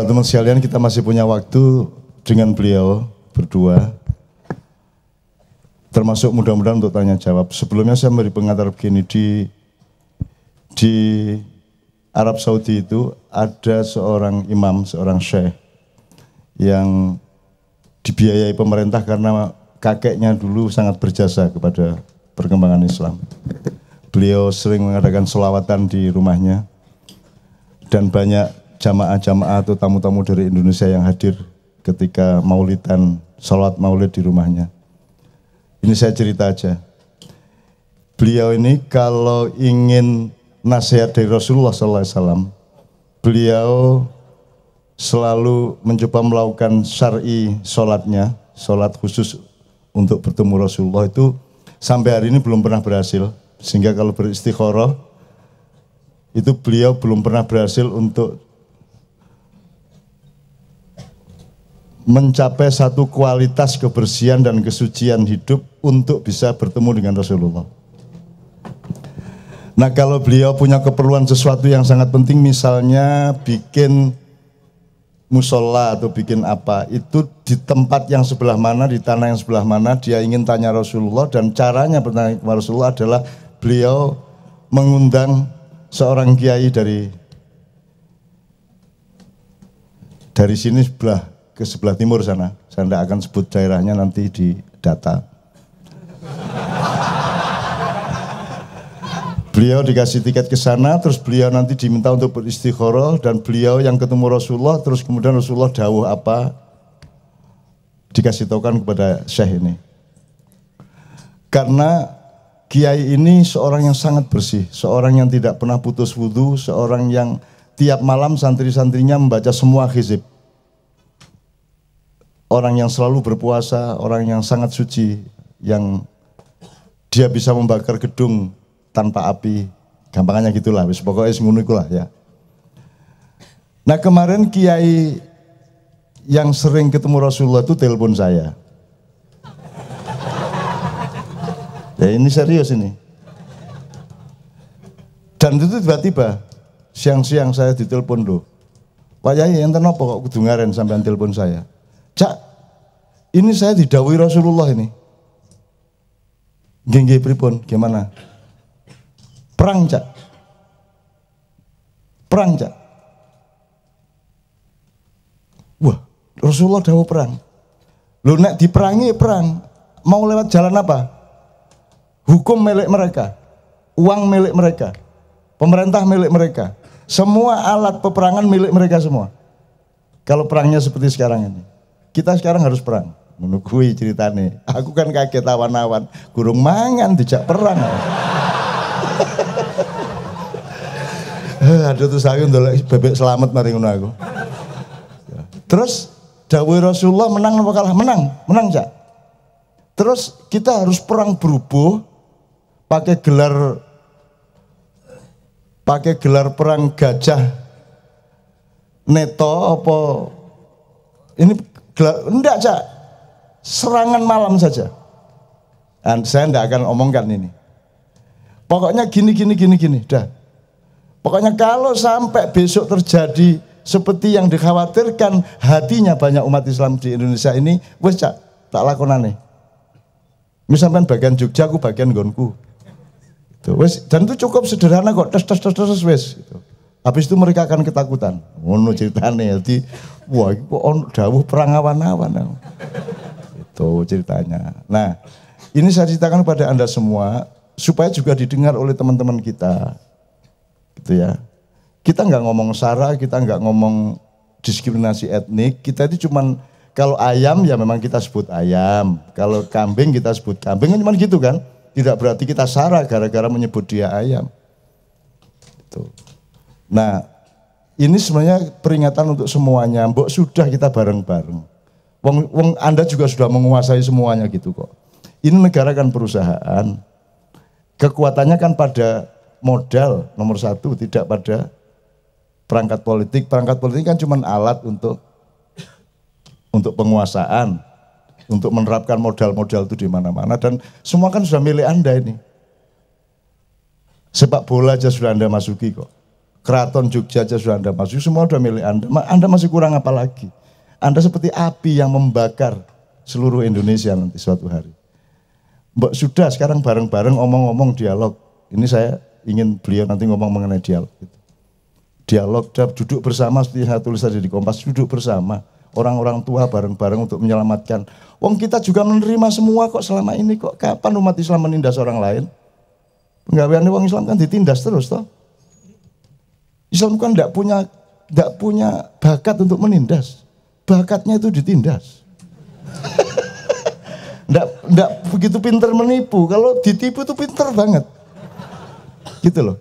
Teman sekalian, kita masih punya waktu dengan beliau berdua, termasuk mudah-mudahan untuk tanya jawab. Sebelumnya saya beri pengantar begini, di Arab Saudi itu ada seorang imam, seorang syekh yang dibiayai pemerintah karena kakeknya dulu sangat berjasa kepada perkembangan Islam. Beliau sering mengadakan sholawatan di rumahnya dan banyak jamaah-jamaah atau tamu-tamu dari Indonesia yang hadir ketika maulidan, sholawat maulid di rumahnya. Ini saya cerita aja. Beliau ini kalau ingin nasihat dari Rasulullah SAW, beliau selalu mencoba melakukan syar'i sholatnya, sholat khusus untuk bertemu Rasulullah itu sampai hari ini belum pernah berhasil. Sehingga kalau beristikharah itu beliau belum pernah berhasil untuk mencapai satu kualitas kebersihan dan kesucian hidup untuk bisa bertemu dengan Rasulullah. Nah, kalau beliau punya keperluan sesuatu yang sangat penting, misalnya bikin musola atau bikin apa, itu di tempat yang sebelah mana, di tanah yang sebelah mana, dia ingin tanya Rasulullah, dan caranya bertanya kepada Rasulullah adalah beliau mengundang seorang kiai dari sini ke sebelah timur sana. Saya tidak akan sebut daerahnya, nanti di data. Beliau dikasih tiket ke sana, terus beliau nanti diminta untuk beristikharah, dan beliau yang ketemu Rasulullah, terus kemudian Rasulullah dawuh apa, dikasih tahukan kepada syekh ini. Karena kiai ini seorang yang sangat bersih, seorang yang tidak pernah putus wudhu, seorang yang tiap malam santri-santrinya membaca semua hizib. Orang yang selalu berpuasa, orang yang sangat suci, yang dia bisa membakar gedung tanpa api, gampangannya gitulah, pokoknya ngono iku lah ya. Nah, kemarin kiai yang sering ketemu Rasulullah itu telepon saya. Ya, ini serius ini. Dan itu tiba-tiba siang-siang saya ditelepon loh. Pak Yai, enten apa kok kudu ngaren sampean telepon saya? Cak, ini saya didhawuhi Rasulullah ini. Nggih pripun, gimana? Perang, Cak. Perang, Cak. Wah, Rasulullah dawuh perang. Loh, nek diperangi perang, mau lewat jalan apa? Hukum milik mereka, uang milik mereka, pemerintah milik mereka, semua alat peperangan milik mereka semua. Kalau perangnya seperti sekarang ini, kita sekarang harus perang. Menunggui ceritane. Aku kan kaget awan-awan, gurung mangan dijak perang. Aduh, terus aku ndelok bebek selamat mari ngono aku. Terus dawuh Rasulullah menang apa kalah? Menang, Cak. Terus kita harus perang berubuh pakai gelar perang gajah neto apa ini gelar, enggak, Cak. Serangan malam saja. Dan saya enggak akan omongkan ini. Pokoknya gini, dah. Pokoknya kalau sampai besok terjadi seperti yang dikhawatirkan hatinya banyak umat Islam di Indonesia ini, wes, Cak, tak lakonane. Misalkan bagian Jogja, aku bagian nggonku. Wes, dan itu cukup sederhana kok, tes wes. Gitu. Habis itu mereka akan ketakutan. Ngono ceritanya, jadi wah, kok dawuh perang awan-awan. Itu ceritanya. Nah, ini saya ceritakan kepada Anda semua supaya juga didengar oleh teman-teman kita. Gitu ya. Kita nggak ngomong sara, kita nggak ngomong diskriminasi etnik, kita itu cuman kalau ayam ya memang kita sebut ayam, kalau kambing kita sebut kambing, kan cuma gitu kan. Tidak berarti kita sara gara-gara menyebut dia ayam. Gitu. Nah, ini sebenarnya peringatan untuk semuanya, mbok sudah kita bareng-bareng. Wong Anda juga sudah menguasai semuanya gitu kok. Ini negara kan perusahaan, kekuatannya kan pada modal nomor satu, tidak pada perangkat politik. Perangkat politik kan cuma alat untuk penguasaan, untuk menerapkan modal-modal itu di mana-mana, dan semua kan sudah milik Anda ini. Sepak bola aja sudah Anda masuki kok. Keraton Jogja aja sudah Anda masuk, semua sudah milik Anda. Anda masih kurang apa lagi? Anda seperti api yang membakar seluruh Indonesia nanti suatu hari. Mbak sudah sekarang bareng-bareng omong-omong dialog. Ini saya ingin beliau nanti ngomong mengenai dialog. Dialog, duduk bersama seperti saya tulis tadi di Kompas, duduk bersama. Orang-orang tua bareng-bareng untuk menyelamatkan. Wong kita juga menerima semua kok selama ini kok. Kapan umat Islam menindas orang lain? Penggaweannya wong Islam kan ditindas terus toh. Islam kan tidak punya bakat untuk menindas, bakatnya itu ditindas. Tidak begitu pinter menipu, kalau ditipu itu pinter banget. Gitu loh,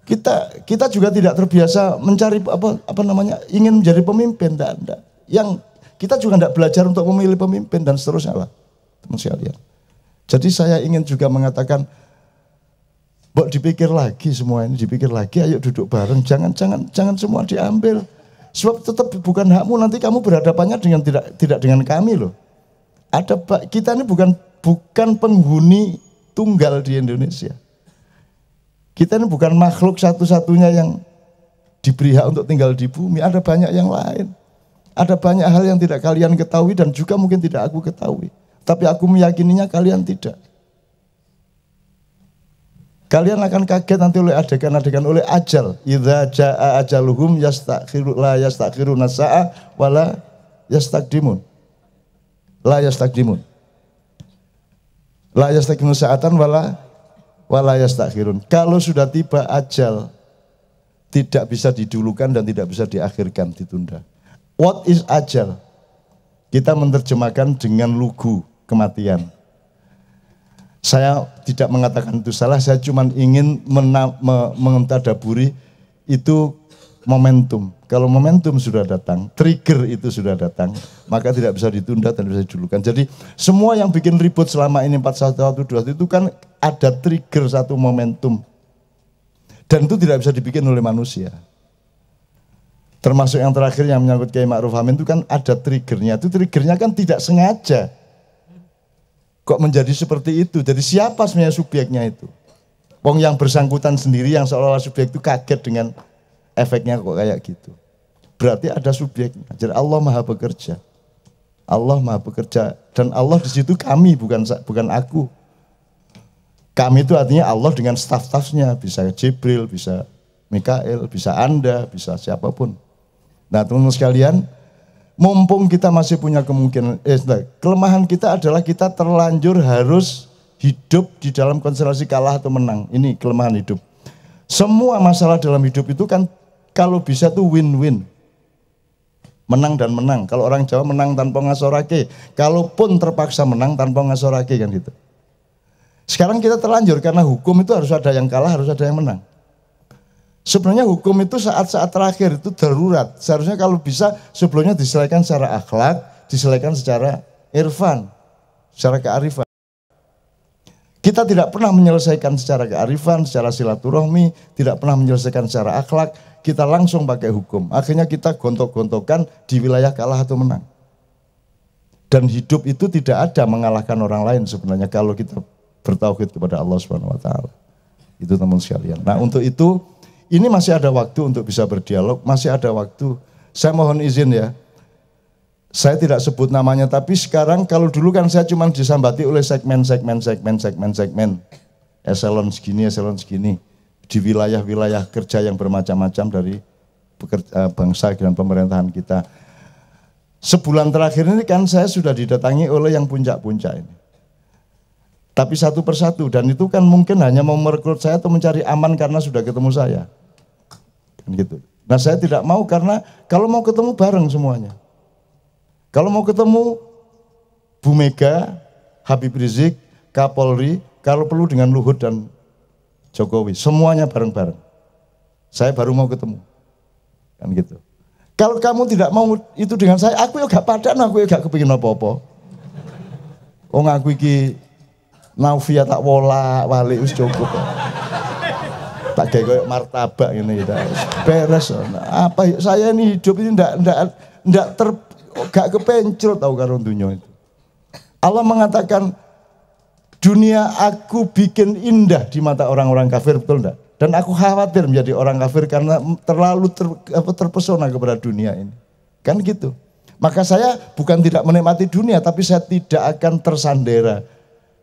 kita juga tidak terbiasa mencari ingin menjadi pemimpin, enggak. Yang kita juga tidak belajar untuk memilih pemimpin dan seterusnya lah, teman sekalian. Jadi saya ingin juga mengatakan, Mbok dipikir lagi semua ini, dipikir lagi, ayo duduk bareng, jangan semua diambil. Sebab tetap bukan hakmu, nanti kamu berhadapannya dengan tidak dengan kami loh. Kita ini bukan penghuni tunggal di Indonesia. Kita ini bukan makhluk satu-satunya yang diberi hak untuk tinggal di bumi, ada banyak yang lain. Ada banyak hal yang tidak kalian ketahui dan juga mungkin tidak aku ketahui. Tapi aku meyakininya kalian tidak. Kalian akan kaget nanti oleh adegan-adegan, oleh ajal. Idza jaa ajaluhum la yastakhiruna sa'a wala yastakdimun. La yastakdimun. La yastakdimun sa'atan wala yastakhirun. Kalau sudah tiba ajal, tidak bisa didulukan dan tidak bisa diakhirkan, ditunda. What is ajal? Kita menerjemahkan dengan lugu, kematian. Saya tidak mengatakan itu salah, saya cuma ingin mentadaburi itu momentum. Kalau momentum sudah datang, trigger itu sudah datang, maka tidak bisa ditunda dan bisa didulukan. Jadi semua yang bikin ribut selama ini 4112 itu kan ada trigger satu momentum. Dan itu tidak bisa dibikin oleh manusia. Termasuk yang terakhir yang menyangkut Kiai Ma'ruf Amin itu kan ada triggernya. Itu triggernya kan tidak sengaja. Kok menjadi seperti itu? Jadi siapa sebenarnya subjeknya itu? Wong yang bersangkutan sendiri yang seolah-olah subjek itu kaget dengan efeknya kok kayak gitu. Berarti ada subjeknya. Jadi Allah Maha Bekerja. Allah Maha Bekerja dan Allah di situ kami bukan aku. Kami itu artinya Allah dengan staf-stafnya, bisa Jibril, bisa Mikael, bisa Anda, bisa siapapun. Nah, teman-teman sekalian, mumpung kita masih punya kemungkinan, kelemahan kita adalah kita terlanjur harus hidup di dalam konstelasi kalah atau menang. Ini kelemahan hidup. Semua masalah dalam hidup itu kan kalau bisa tuh win-win. Menang dan menang. Kalau orang Jawa menang tanpa ngasorake. Kalaupun terpaksa menang tanpa ngasorake kan gitu. Sekarang kita terlanjur karena hukum itu harus ada yang kalah, harus ada yang menang. Sebenarnya hukum itu saat-saat terakhir itu darurat. Seharusnya kalau bisa sebelumnya diselesaikan secara akhlak, diselesaikan secara irfan, secara kearifan. Kita tidak pernah menyelesaikan secara kearifan, secara silaturahmi, tidak pernah menyelesaikan secara akhlak, kita langsung pakai hukum. Akhirnya kita gontok-gontokan di wilayah kalah atau menang. Dan hidup itu tidak ada mengalahkan orang lain sebenarnya kalau kita bertauhid kepada Allah Subhanahu wa taala. Itu teman sekalian. Nah, untuk itu ini masih ada waktu untuk bisa berdialog, masih ada waktu. Saya mohon izin ya. Saya tidak sebut namanya, tapi sekarang kalau dulu kan saya cuma disambati oleh segmen. Eselon segini. Di wilayah-wilayah kerja yang bermacam-macam dari bangsa dan pemerintahan kita. Sebulan terakhir ini kan saya sudah didatangi oleh yang puncak-puncak ini. Tapi satu persatu, dan itu kan mungkin hanya mau merekrut saya atau mencari aman karena sudah ketemu saya. Kan gitu. Nah, saya tidak mau karena kalau mau ketemu bareng semuanya. Kalau mau ketemu Bu Mega, Habib Rizik, Kapolri, kalau perlu dengan Luhut dan Jokowi, semuanya bareng-bareng. Saya baru mau ketemu. Kan gitu. Kalau kamu tidak mau itu dengan saya, aku ya gak padan, aku ya gak kepingin apa-apa. Oh, ngaku iki Naufia tak wala-wali wis cukup. Tak kayak koyo martabak ngene gitu. Beres. Apa saya ini hidup ini gak kepencil tahu karo dunia itu. Allah mengatakan dunia aku bikin indah di mata orang-orang kafir, betul enggak? Dan aku khawatir menjadi orang kafir karena terlalu terpesona kepada dunia ini. Kan gitu. Maka saya bukan tidak menikmati dunia, tapi saya tidak akan tersandera.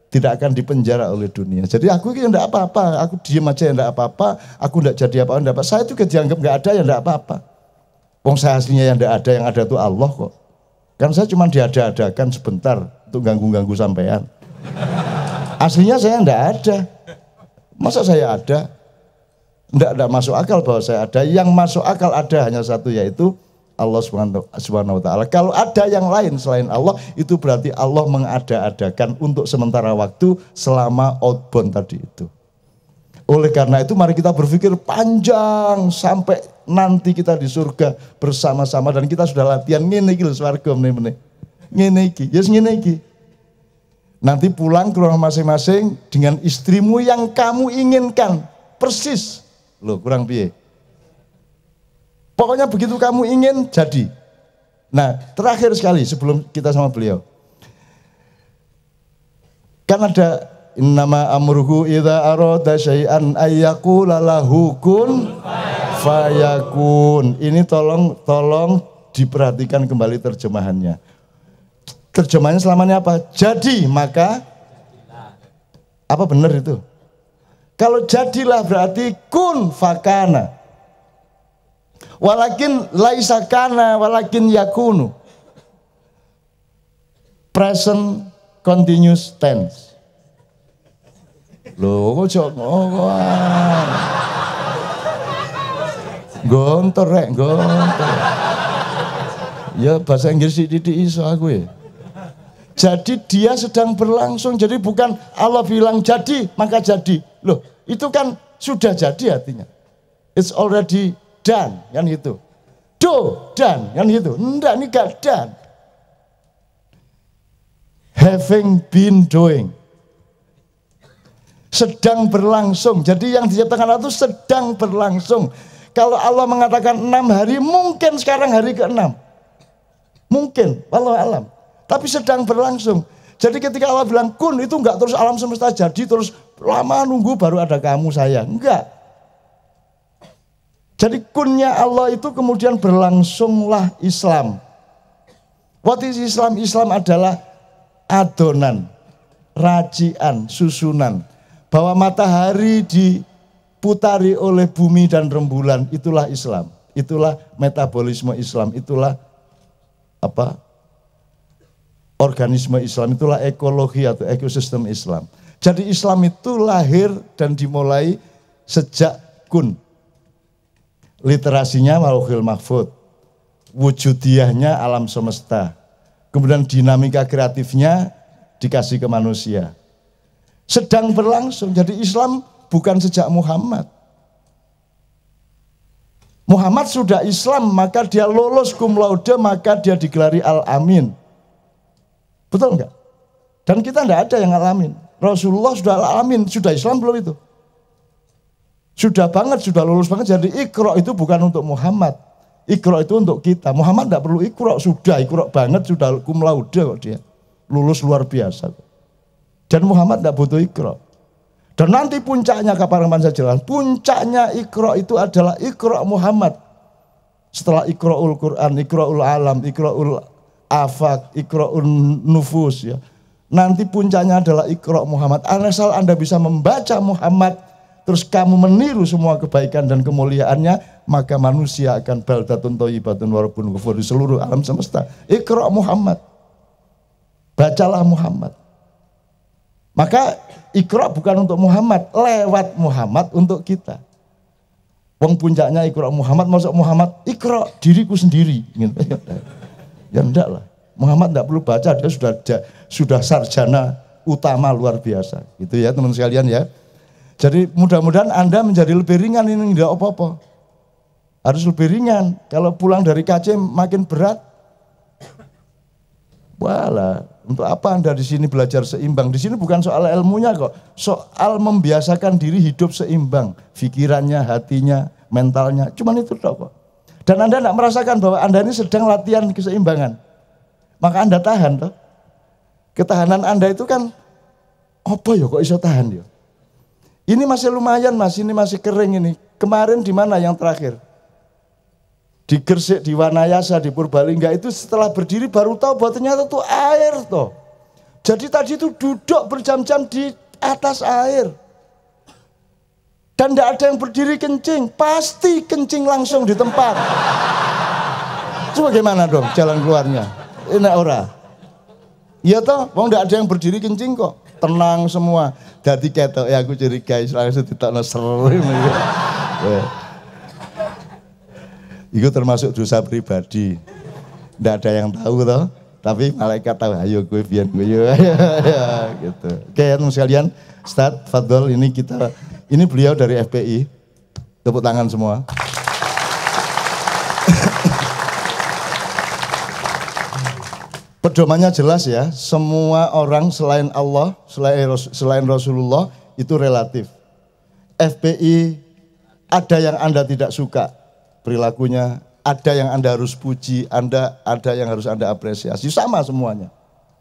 Tidak akan dipenjara oleh dunia. Jadi aku ini enggak apa-apa, aku diem aja enggak apa-apa, aku enggak jadi apa-apa, enggak apa. Saya juga dianggap enggak ada ya enggak apa-apa. Wong saya aslinya yang ada tuh Allah kok. Kan saya cuma diada-adakan sebentar untuk ganggu-ganggu sampean. Aslinya saya enggak ada. Masa saya ada? Enggak masuk akal bahwa saya ada. Yang masuk akal ada hanya satu, yaitu Allah Subhanahu wa ta'ala. Kalau ada yang lain selain Allah, itu berarti Allah mengada-adakan untuk sementara waktu selama outbound tadi itu. Oleh karena itu mari kita berpikir panjang sampai nanti kita di surga bersama-sama, dan kita sudah latihan ngene iki lho swarga meneh-meneh. Ngene iki, yes ngene iki. Nanti pulang ke rumah masing-masing dengan istrimu yang kamu inginkan, persis. Loh, kurang piye? Pokoknya begitu kamu ingin, jadi. Nah, terakhir sekali sebelum kita sama beliau. Kan ada innama amruhu idza arada syai'an ayyaqula lahu kun fayakun. Ini tolong diperhatikan kembali terjemahannya. Terjemahannya selamanya apa? Jadi, maka apa benar itu? Kalau jadilah berarti kun fakana. Walakin laisa kana walakin yakunu. Present continuous tense. Loh, kok ngomongan. Gontor rek, gontor. Ya bahasa Inggris titik iso aku ya. Jadi dia sedang berlangsung, jadi bukan Allah bilang jadi maka jadi. Loh, itu kan sudah jadi artinya. It's already done, kan gitu. Done, kan gitu. Enggak, ini gak done. Having been doing. Sedang berlangsung. Jadi yang diciptakan Allah itu sedang berlangsung. Kalau Allah mengatakan 6 hari, mungkin sekarang hari ke-6. Mungkin, wallahu alam. Tapi sedang berlangsung. Jadi ketika Allah bilang kun, itu enggak terus alam semesta jadi, terus lama nunggu baru ada kamu saya. Enggak. Jadi kunnya Allah itu kemudian berlangsunglah Islam. What is Islam? Islam adalah adonan, racian, susunan. Bahwa matahari diputari oleh bumi dan rembulan, itulah Islam. Itulah metabolisme Islam, itulah organisme Islam, itulah ekologi atau ekosistem Islam. Jadi Islam itu lahir dan dimulai sejak kun. Literasinya Lauhul Mahfuz, wujudiahnya alam semesta, kemudian dinamika kreatifnya dikasih ke manusia. Sedang berlangsung, jadi Islam bukan sejak Muhammad. Muhammad sudah Islam, maka dia lolos cum laude, maka dia digelari Al-Amin. Betul enggak? Dan kita enggak ada yang Al-Amin. Rasulullah sudah Al-Amin, sudah Islam belum itu? Sudah banget, sudah lulus banget. Jadi Iqra itu bukan untuk Muhammad. Iqra itu untuk kita. Muhammad tidak perlu Iqra, sudah Iqra banget, sudah cum laude kok dia. Lulus luar biasa. Dan Muhammad tidak butuh Iqra. Dan nanti puncaknya kapan saya jelaskan. Puncaknya Iqra itu adalah Iqra Muhammad. Setelah Iqra'ul Quran, Iqra'ul Alam, Iqra'ul Afaq, Iqra'ul Nufus ya. Nanti puncaknya adalah Iqra Muhammad. Asal Anda bisa membaca Muhammad, terus kamu meniru semua kebaikan dan kemuliaannya, maka manusia akan baldatun thayyibatun wa rabbun ghafur di seluruh alam semesta. Iqra Muhammad. Bacalah Muhammad. Maka Iqra bukan untuk Muhammad, lewat Muhammad untuk kita. Wong puncaknya Iqra Muhammad, masuk Muhammad, Iqra diriku sendiri. Ya enggak lah. Muhammad enggak perlu baca, dia sudah sarjana utama luar biasa. Gitu ya teman sekalian ya. Jadi mudah-mudahan Anda menjadi lebih ringan, ini enggak apa-apa. Harus lebih ringan. Kalau pulang dari KC makin berat, walah, untuk apa Anda di sini belajar seimbang? Di sini bukan soal ilmunya kok, soal membiasakan diri hidup seimbang, pikirannya, hatinya, mentalnya, cuman itu kok. Dan Anda tidak merasakan bahwa Anda ini sedang latihan keseimbangan, maka Anda tahan toh. Ketahanan Anda itu kan, apa ya kok iso tahan ya? Ini masih lumayan Mas, ini masih kering ini. Kemarin di mana yang terakhir? Di Gresik, di Wanayasa, di Purbalingga itu setelah berdiri baru tahu bahwa ternyata itu air toh. Jadi tadi itu duduk berjam-jam di atas air. Dan tidak ada yang berdiri kencing, pasti kencing langsung di tempat. Coba gimana dong jalan keluarnya? Enak ora? Iya toh, wong tidak ada yang berdiri kencing kok. Tenang semua. Dadi ketok ya aku curiga langsung ditokno seru. Itu termasuk dosa pribadi. Tidak ada yang tahu toh. Tapi malaikat tahu, ayo gue biar gue gitu. Oke teman sekalian, Ustadz Fadol ini beliau dari FPI. Tepuk tangan semua. Pedomannya jelas ya, semua orang selain Allah, selain Rasulullah itu relatif. FPI ada yang Anda tidak suka perilakunya, ada yang Anda harus puji, ada yang harus Anda apresiasi, sama semuanya.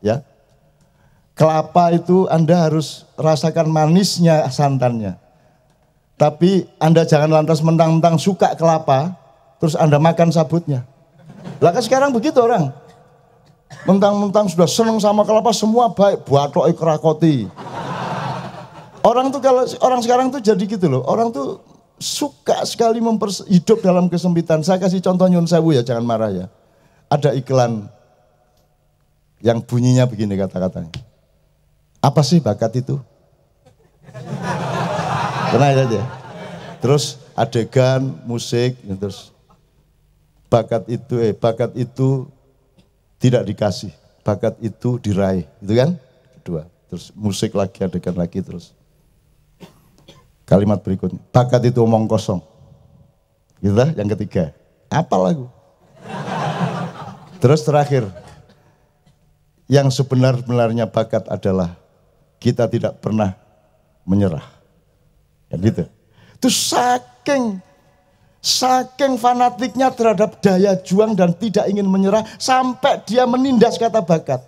Ya. Kelapa itu Anda harus rasakan manisnya santannya. Tapi Anda jangan lantas mentang-mentang suka kelapa, terus Anda makan sabutnya. Lah kan sekarang begitu orang. Mentang-mentang sudah seneng sama kelapa semua baik, buatok krakoti. Orang tuh kalau orang sekarang tuh jadi gitu loh. Orang tuh suka sekali hidup dalam kesempitan. Saya kasih contoh nyun sewu ya, jangan marah ya. Ada iklan yang bunyinya begini kata-katanya. Apa sih bakat itu? Tenang aja. Terus adegan musik, terus bakat itu tidak dikasih, bakat itu diraih, itu kan? Kedua, terus musik lagi, adegan lagi, terus kalimat berikutnya, bakat itu omong kosong, gitu lah. Yang ketiga, apa lagu? Terus terakhir, yang sebenar-benarnya bakat adalah kita tidak pernah menyerah, ya gitu. Itu saking fanatiknya terhadap daya juang dan tidak ingin menyerah sampai dia menindas kata bakat.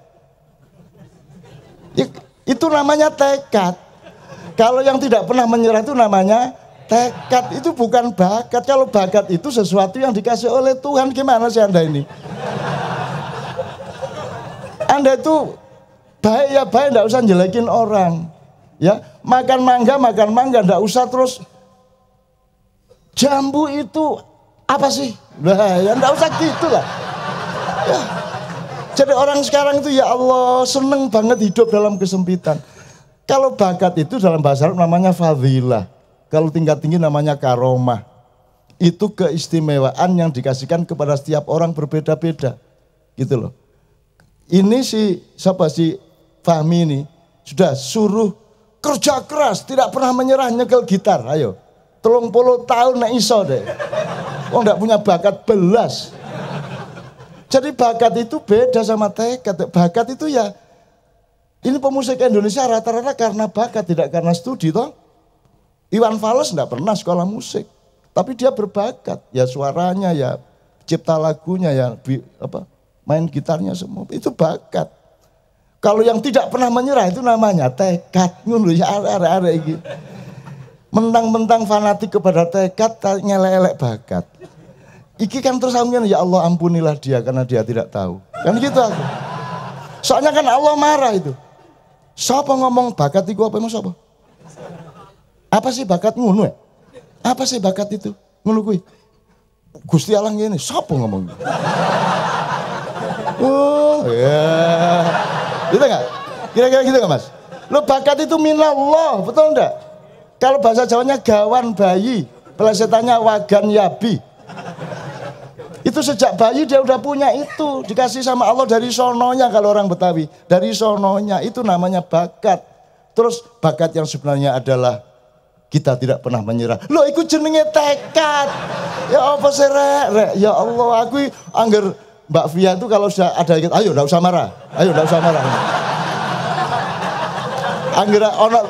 Itu namanya tekad. Kalau yang tidak pernah menyerah itu namanya tekad, itu bukan bakat. Kalau bakat itu sesuatu yang dikasih oleh Tuhan. Gimana sih Anda ini? Anda itu baik ya baik, enggak usah jelekin orang. Ya, makan mangga, enggak usah terus jambu itu apa sih? Nah, ya enggak usah gitu lah. Ya. Jadi orang sekarang itu ya Allah seneng banget hidup dalam kesempitan. Kalau bakat itu dalam bahasa Arab namanya fadilah. Kalau tingkat tinggi namanya karomah. Itu keistimewaan yang dikasihkan kepada setiap orang berbeda-beda. Gitu loh. Ini si Fahmi ini sudah suruh kerja keras, tidak pernah menyerah nyekel gitar. Ayo. 30 tahun nek iso deh. Wong ndak punya bakat belas. Jadi bakat itu beda sama tekad. Bakat itu ya, ini pemusik Indonesia rata-rata karena bakat, tidak karena studi toh. Iwan Fals ndak pernah sekolah musik, tapi dia berbakat. Ya suaranya, ya cipta lagunya, ya main gitarnya semua. Itu bakat. Kalau yang tidak pernah menyerah itu namanya tekad. Ngono ya arek-arek iki. Mentang-mentang fanatik kepada tekad, ngelek-elek bakat. Iki kan terus aku ya Allah ampunilah dia karena dia tidak tahu. Kan gitu aku. Soalnya kan Allah marah itu. Siapa ngomong bakat itu apa emang siapa? Apa sih bakat ngono ya? Apa sih bakat itu? Ngono kuwi. Gusti Allah ngene, siapa ngomong? Oh, ya. Gitu enggak? Kira-kira gitu enggak, Mas? Lo bakat itu minallah, betul enggak? Kalau bahasa Jawanya gawan bayi, pelesetannya wagan yabi. Itu sejak bayi dia udah punya itu, dikasih sama Allah dari sononya kalau orang Betawi. Dari sononya, itu namanya bakat. Terus bakat yang sebenarnya adalah kita tidak pernah menyerah. Loh itu jenenge tekad. Ya apa sih rek? Ya Allah aku angger Mbak Fia itu kalau sudah ada ayo enggak usah marah. Ayo enggak usah marah. Angger ono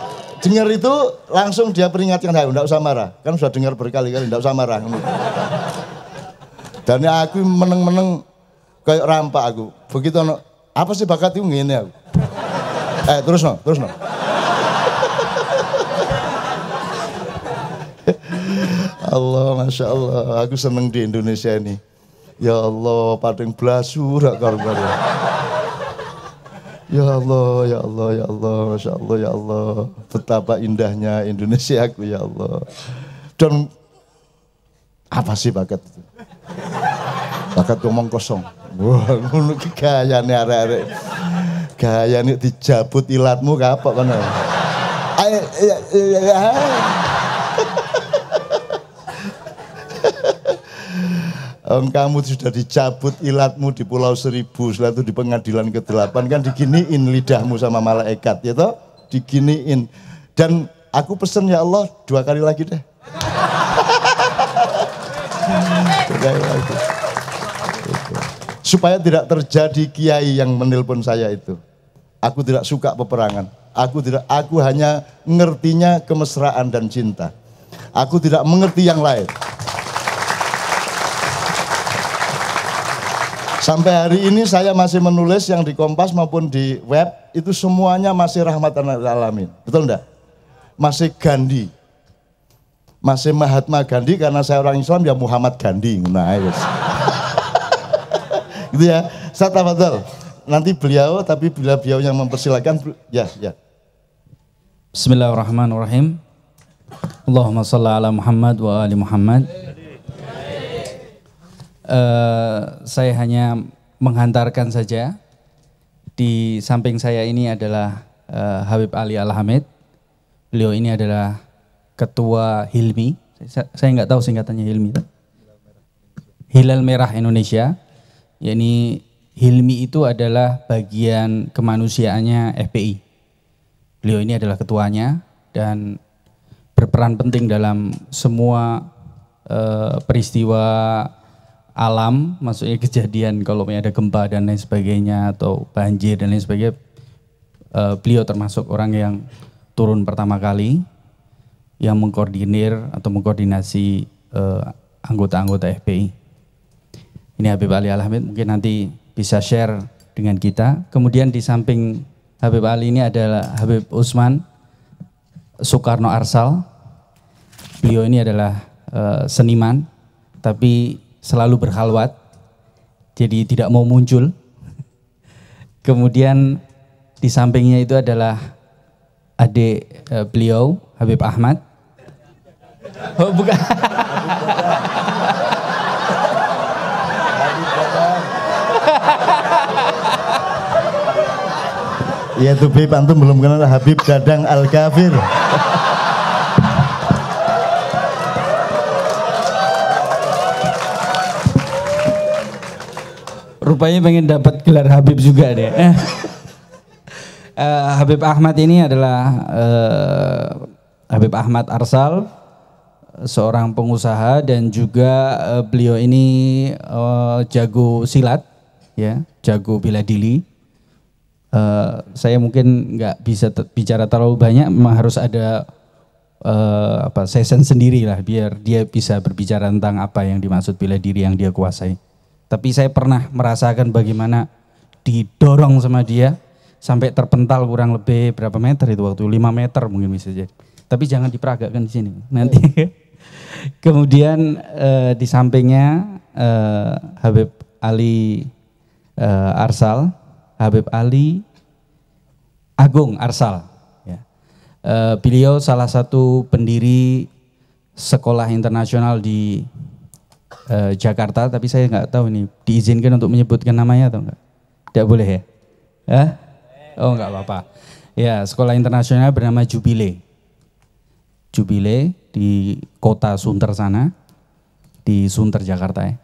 dengar itu langsung dia peringatkan, enggak usah marah. Kan sudah dengar berkali-kali, enggak usah marah. Dan aku meneng-meneng kayak rampak aku. Begitu apa sih bakat itu ngene aku. Terus no. Masya Allah, aku seneng di Indonesia ini. Ya Allah, paling blasur karuan. Ya Allah, ya Allah, ya Allah, Masya Allah, ya Allah. Betapa indahnya Indonesia aku, ya Allah. Dan apa sih bakat itu? Bakat ngomong kosong. Wah, ngono ki gayane arek-arek. Gayane dijabut ilatmu kapok kono. Kamu sudah dicabut ilatmu di Pulau Seribu, setelah itu di pengadilan ke-8 kan diginiin lidahmu sama malaikat, ya toh? Diginiin. Dan aku pesen ya Allah 2 kali lagi deh. 2 kali lagi. Supaya tidak terjadi kiai yang menelpon saya itu. Aku tidak suka peperangan. Aku hanya ngertinya kemesraan dan cinta. Aku tidak mengerti yang lain. Sampai hari ini saya masih menulis yang di Kompas maupun di web, itu semuanya masih rahmatan lil alamin. Betul enggak? Masih Gandhi. Masih Mahatma Gandhi, karena saya orang Islam ya Muhammad Gandhi. Nah, yes. Gitu ya. Saya tafadhol. Nanti beliau, tapi bila beliau yang mempersilakan, ya. Bismillahirrahmanirrahim. Allahumma shalli ala Muhammad wa ali Muhammad. Saya hanya menghantarkan saja. Di samping saya ini adalah Habib Ali Al-Hamid. Beliau ini adalah Ketua Hilmi. Saya nggak tahu singkatannya Hilmi. Hilal Merah Indonesia. Yakni Hilmi itu adalah bagian kemanusiaannya FPI. Beliau ini adalah ketuanya dan berperan penting dalam semua peristiwa alam, maksudnya kejadian kalau ada gempa dan lain sebagainya atau banjir dan lain sebagainya, beliau termasuk orang yang turun pertama kali yang mengkoordinir atau mengkoordinasi anggota-anggota FPI. Ini Habib Ali Al-Hamid, mungkin nanti bisa share dengan kita. Kemudian di samping Habib Ali ini adalah Habib Usman Soekarno Arsal. Beliau ini adalah seniman, tapi selalu berkhalwat, jadi tidak mau muncul. Kemudian di sampingnya itu adalah adik beliau, Habib Ahmad. Oh bukan. Ya tuh Beb, antum belum kenal Habib Dadang Al-Kafir. Rupanya pengen dapat gelar Habib juga deh. Habib Ahmad ini adalah Habib Ahmad Arsal, seorang pengusaha dan juga beliau ini jago silat, ya, jago bela diri. Saya mungkin nggak bisa bicara terlalu banyak, memang harus ada session sendiri lah biar dia bisa berbicara tentang apa yang dimaksud bela diri yang dia kuasai. Tapi saya pernah merasakan bagaimana didorong sama dia sampai terpental kurang lebih berapa meter itu waktu 5 meter mungkin bisa jadi. Tapi jangan diperagakan di sini nanti. Kemudian di sampingnya Habib Ali Arsal, Habib Ali Agung Arsal. Ya. Beliau salah satu pendiri sekolah internasional di Jakarta, tapi saya nggak tahu ini diizinkan untuk menyebutkan namanya atau enggak? Tidak boleh ya? Oh nggak apa-apa. Ya, sekolah internasional bernama Jubile. Jubile di kota Sunter sana, di Sunter Jakarta ya.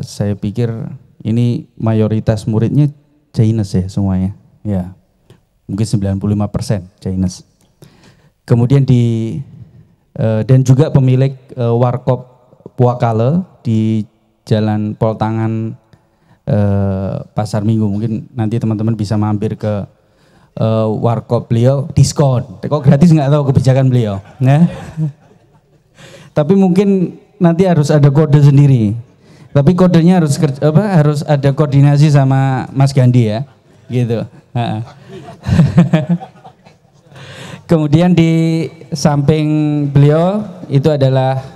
Saya pikir ini mayoritas muridnya Chinese ya semuanya. Ya, mungkin 95% Chinese. Kemudian dan juga pemilik Warkop Puakale di Jalan Poltangan Pasar Minggu. Mungkin nanti teman-teman bisa mampir ke warkop beliau, diskon. Kok gratis nggak tahu kebijakan beliau. Nah. Tapi mungkin nanti harus ada kode sendiri. Tapi kodenya harus ada koordinasi sama Mas Gandhi ya, gitu. Kemudian di samping beliau itu adalah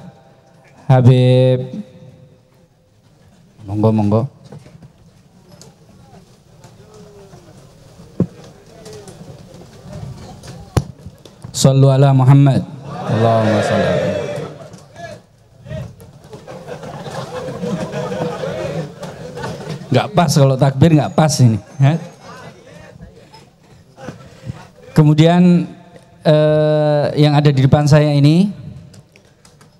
Habib, monggo. Sallu ala Muhammad. Allahumma shalli ala. Nggak pas kalau takbir, nggak pas ini. Kemudian yang ada di depan saya ini,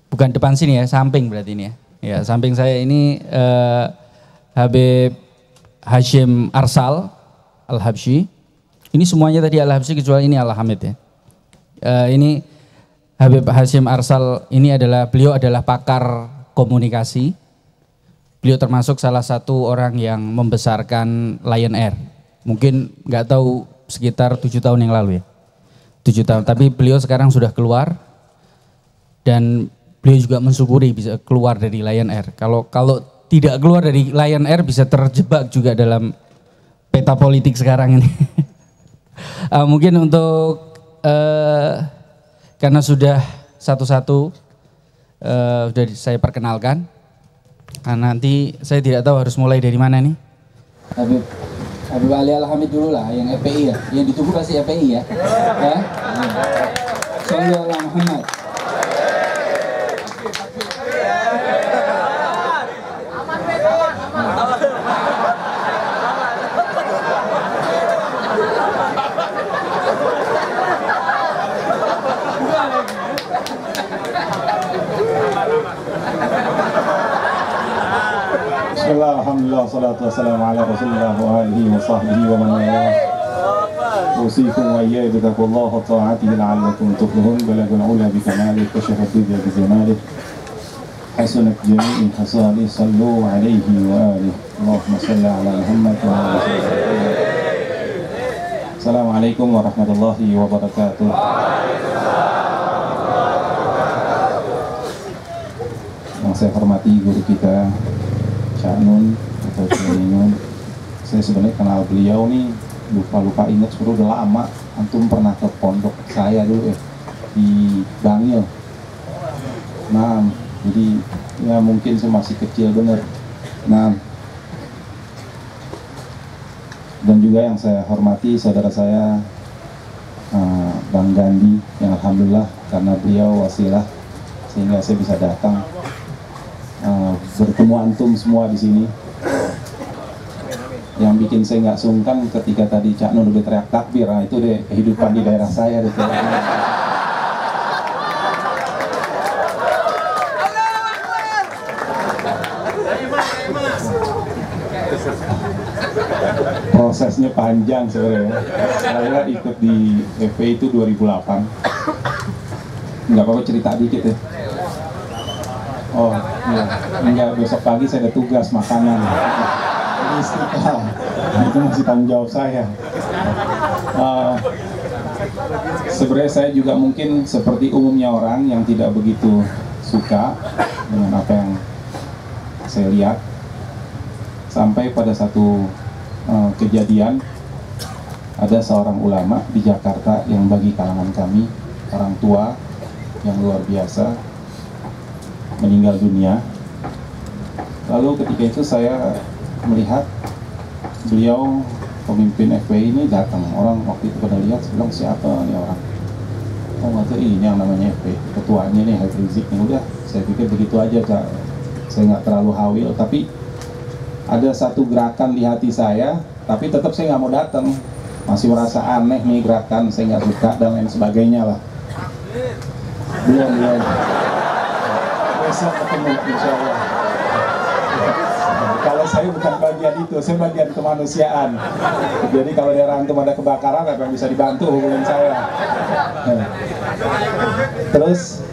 bukan depan sini ya, samping berarti ini ya. Ya, samping saya ini Habib Hashim Arsal Al-Habsyi. Ini semuanya tadi Al-Habsyi kecuali ini Al-Hamid ya. Ini Habib Hashim Arsal ini beliau adalah pakar komunikasi. Beliau termasuk salah satu orang yang membesarkan Lion Air. Mungkin nggak tahu sekitar 7 tahun yang lalu ya. 7 tahun, tapi beliau sekarang sudah keluar dan beliau juga mensyukuri bisa keluar dari Lion Air. Kalau tidak keluar dari Lion Air bisa terjebak juga dalam peta politik sekarang ini. Mungkin untuk karena sudah satu-satu sudah saya perkenalkan. Nah, nanti saya tidak tahu harus mulai dari mana nih. Habib Ali Al-Hamid dulu lah, yang FPI ya. Yang ditunggu pasti FPI ya. Ya. Sallallahu alaihi Muhammad. Bismillah, alhamdulillah, salatu wassalamu ala rasulillah wa alihi wa sahbihi wa man walah. Usikum wa iyaya bitaqwallah wa ta'atihi la'allakum tuflihun. Balagul ula bi kamalih wa syahadid bi zamalih. Hasunat jami'in hasalih sallu alaihi wa alihi. Allahumma salli ala Muhammad wa ala alihi. Assalamualaikum warahmatullahi wabarakatuh. Yang saya hormati guru kita Cak Nun atau Cak Nun, saya sebenarnya kenal beliau nih lupa ingat, sebenarnya udah lama. Antum pernah ke pondok saya dulu di Bangil. Nah, jadi ya mungkin saya masih kecil bener. Nah, dan juga yang saya hormati saudara saya Bang Gandhi, yang alhamdulillah karena beliau wasilah sehingga saya bisa datang bertemu antum semua di sini. Yang bikin saya nggak sungkan ketika tadi Cak Nun udah teriak takbir, nah itu deh kehidupan di daerah saya deh. Prosesnya panjang sebenarnya. Saya ikut di FPI itu 2008. Nggak apa-apa cerita dikit ya. Oh iya, enggak, besok pagi saya ada tugas makanan. Ini istiqlal, itu masih tanggung jawab saya. Sebenarnya saya juga mungkin seperti umumnya orang yang tidak begitu suka dengan apa yang saya lihat. Sampai pada satu kejadian, ada seorang ulama di Jakarta yang bagi kalangan kami, orang tua yang luar biasa, meninggal dunia. Lalu ketika itu saya melihat beliau, pemimpin FPI ini datang. Orang waktu itu pada lihat, bilang siapa nih orang? Oh nggak tahu, ini yang namanya FPI, ketuanya nih Habib Rizik. Udah, saya pikir begitu aja Kak. Saya nggak terlalu hawil, tapi ada satu gerakan di hati saya, tapi tetap saya nggak mau datang. Masih merasa aneh nih gerakan, saya nggak suka dan lain sebagainya lah. Belum. Besok ketemu insya Allah. Kalau saya bukan bagian itu, saya bagian kemanusiaan. Jadi kalau daerah antum ada kebakaran, apa yang bisa dibantu hubungin saya. Terus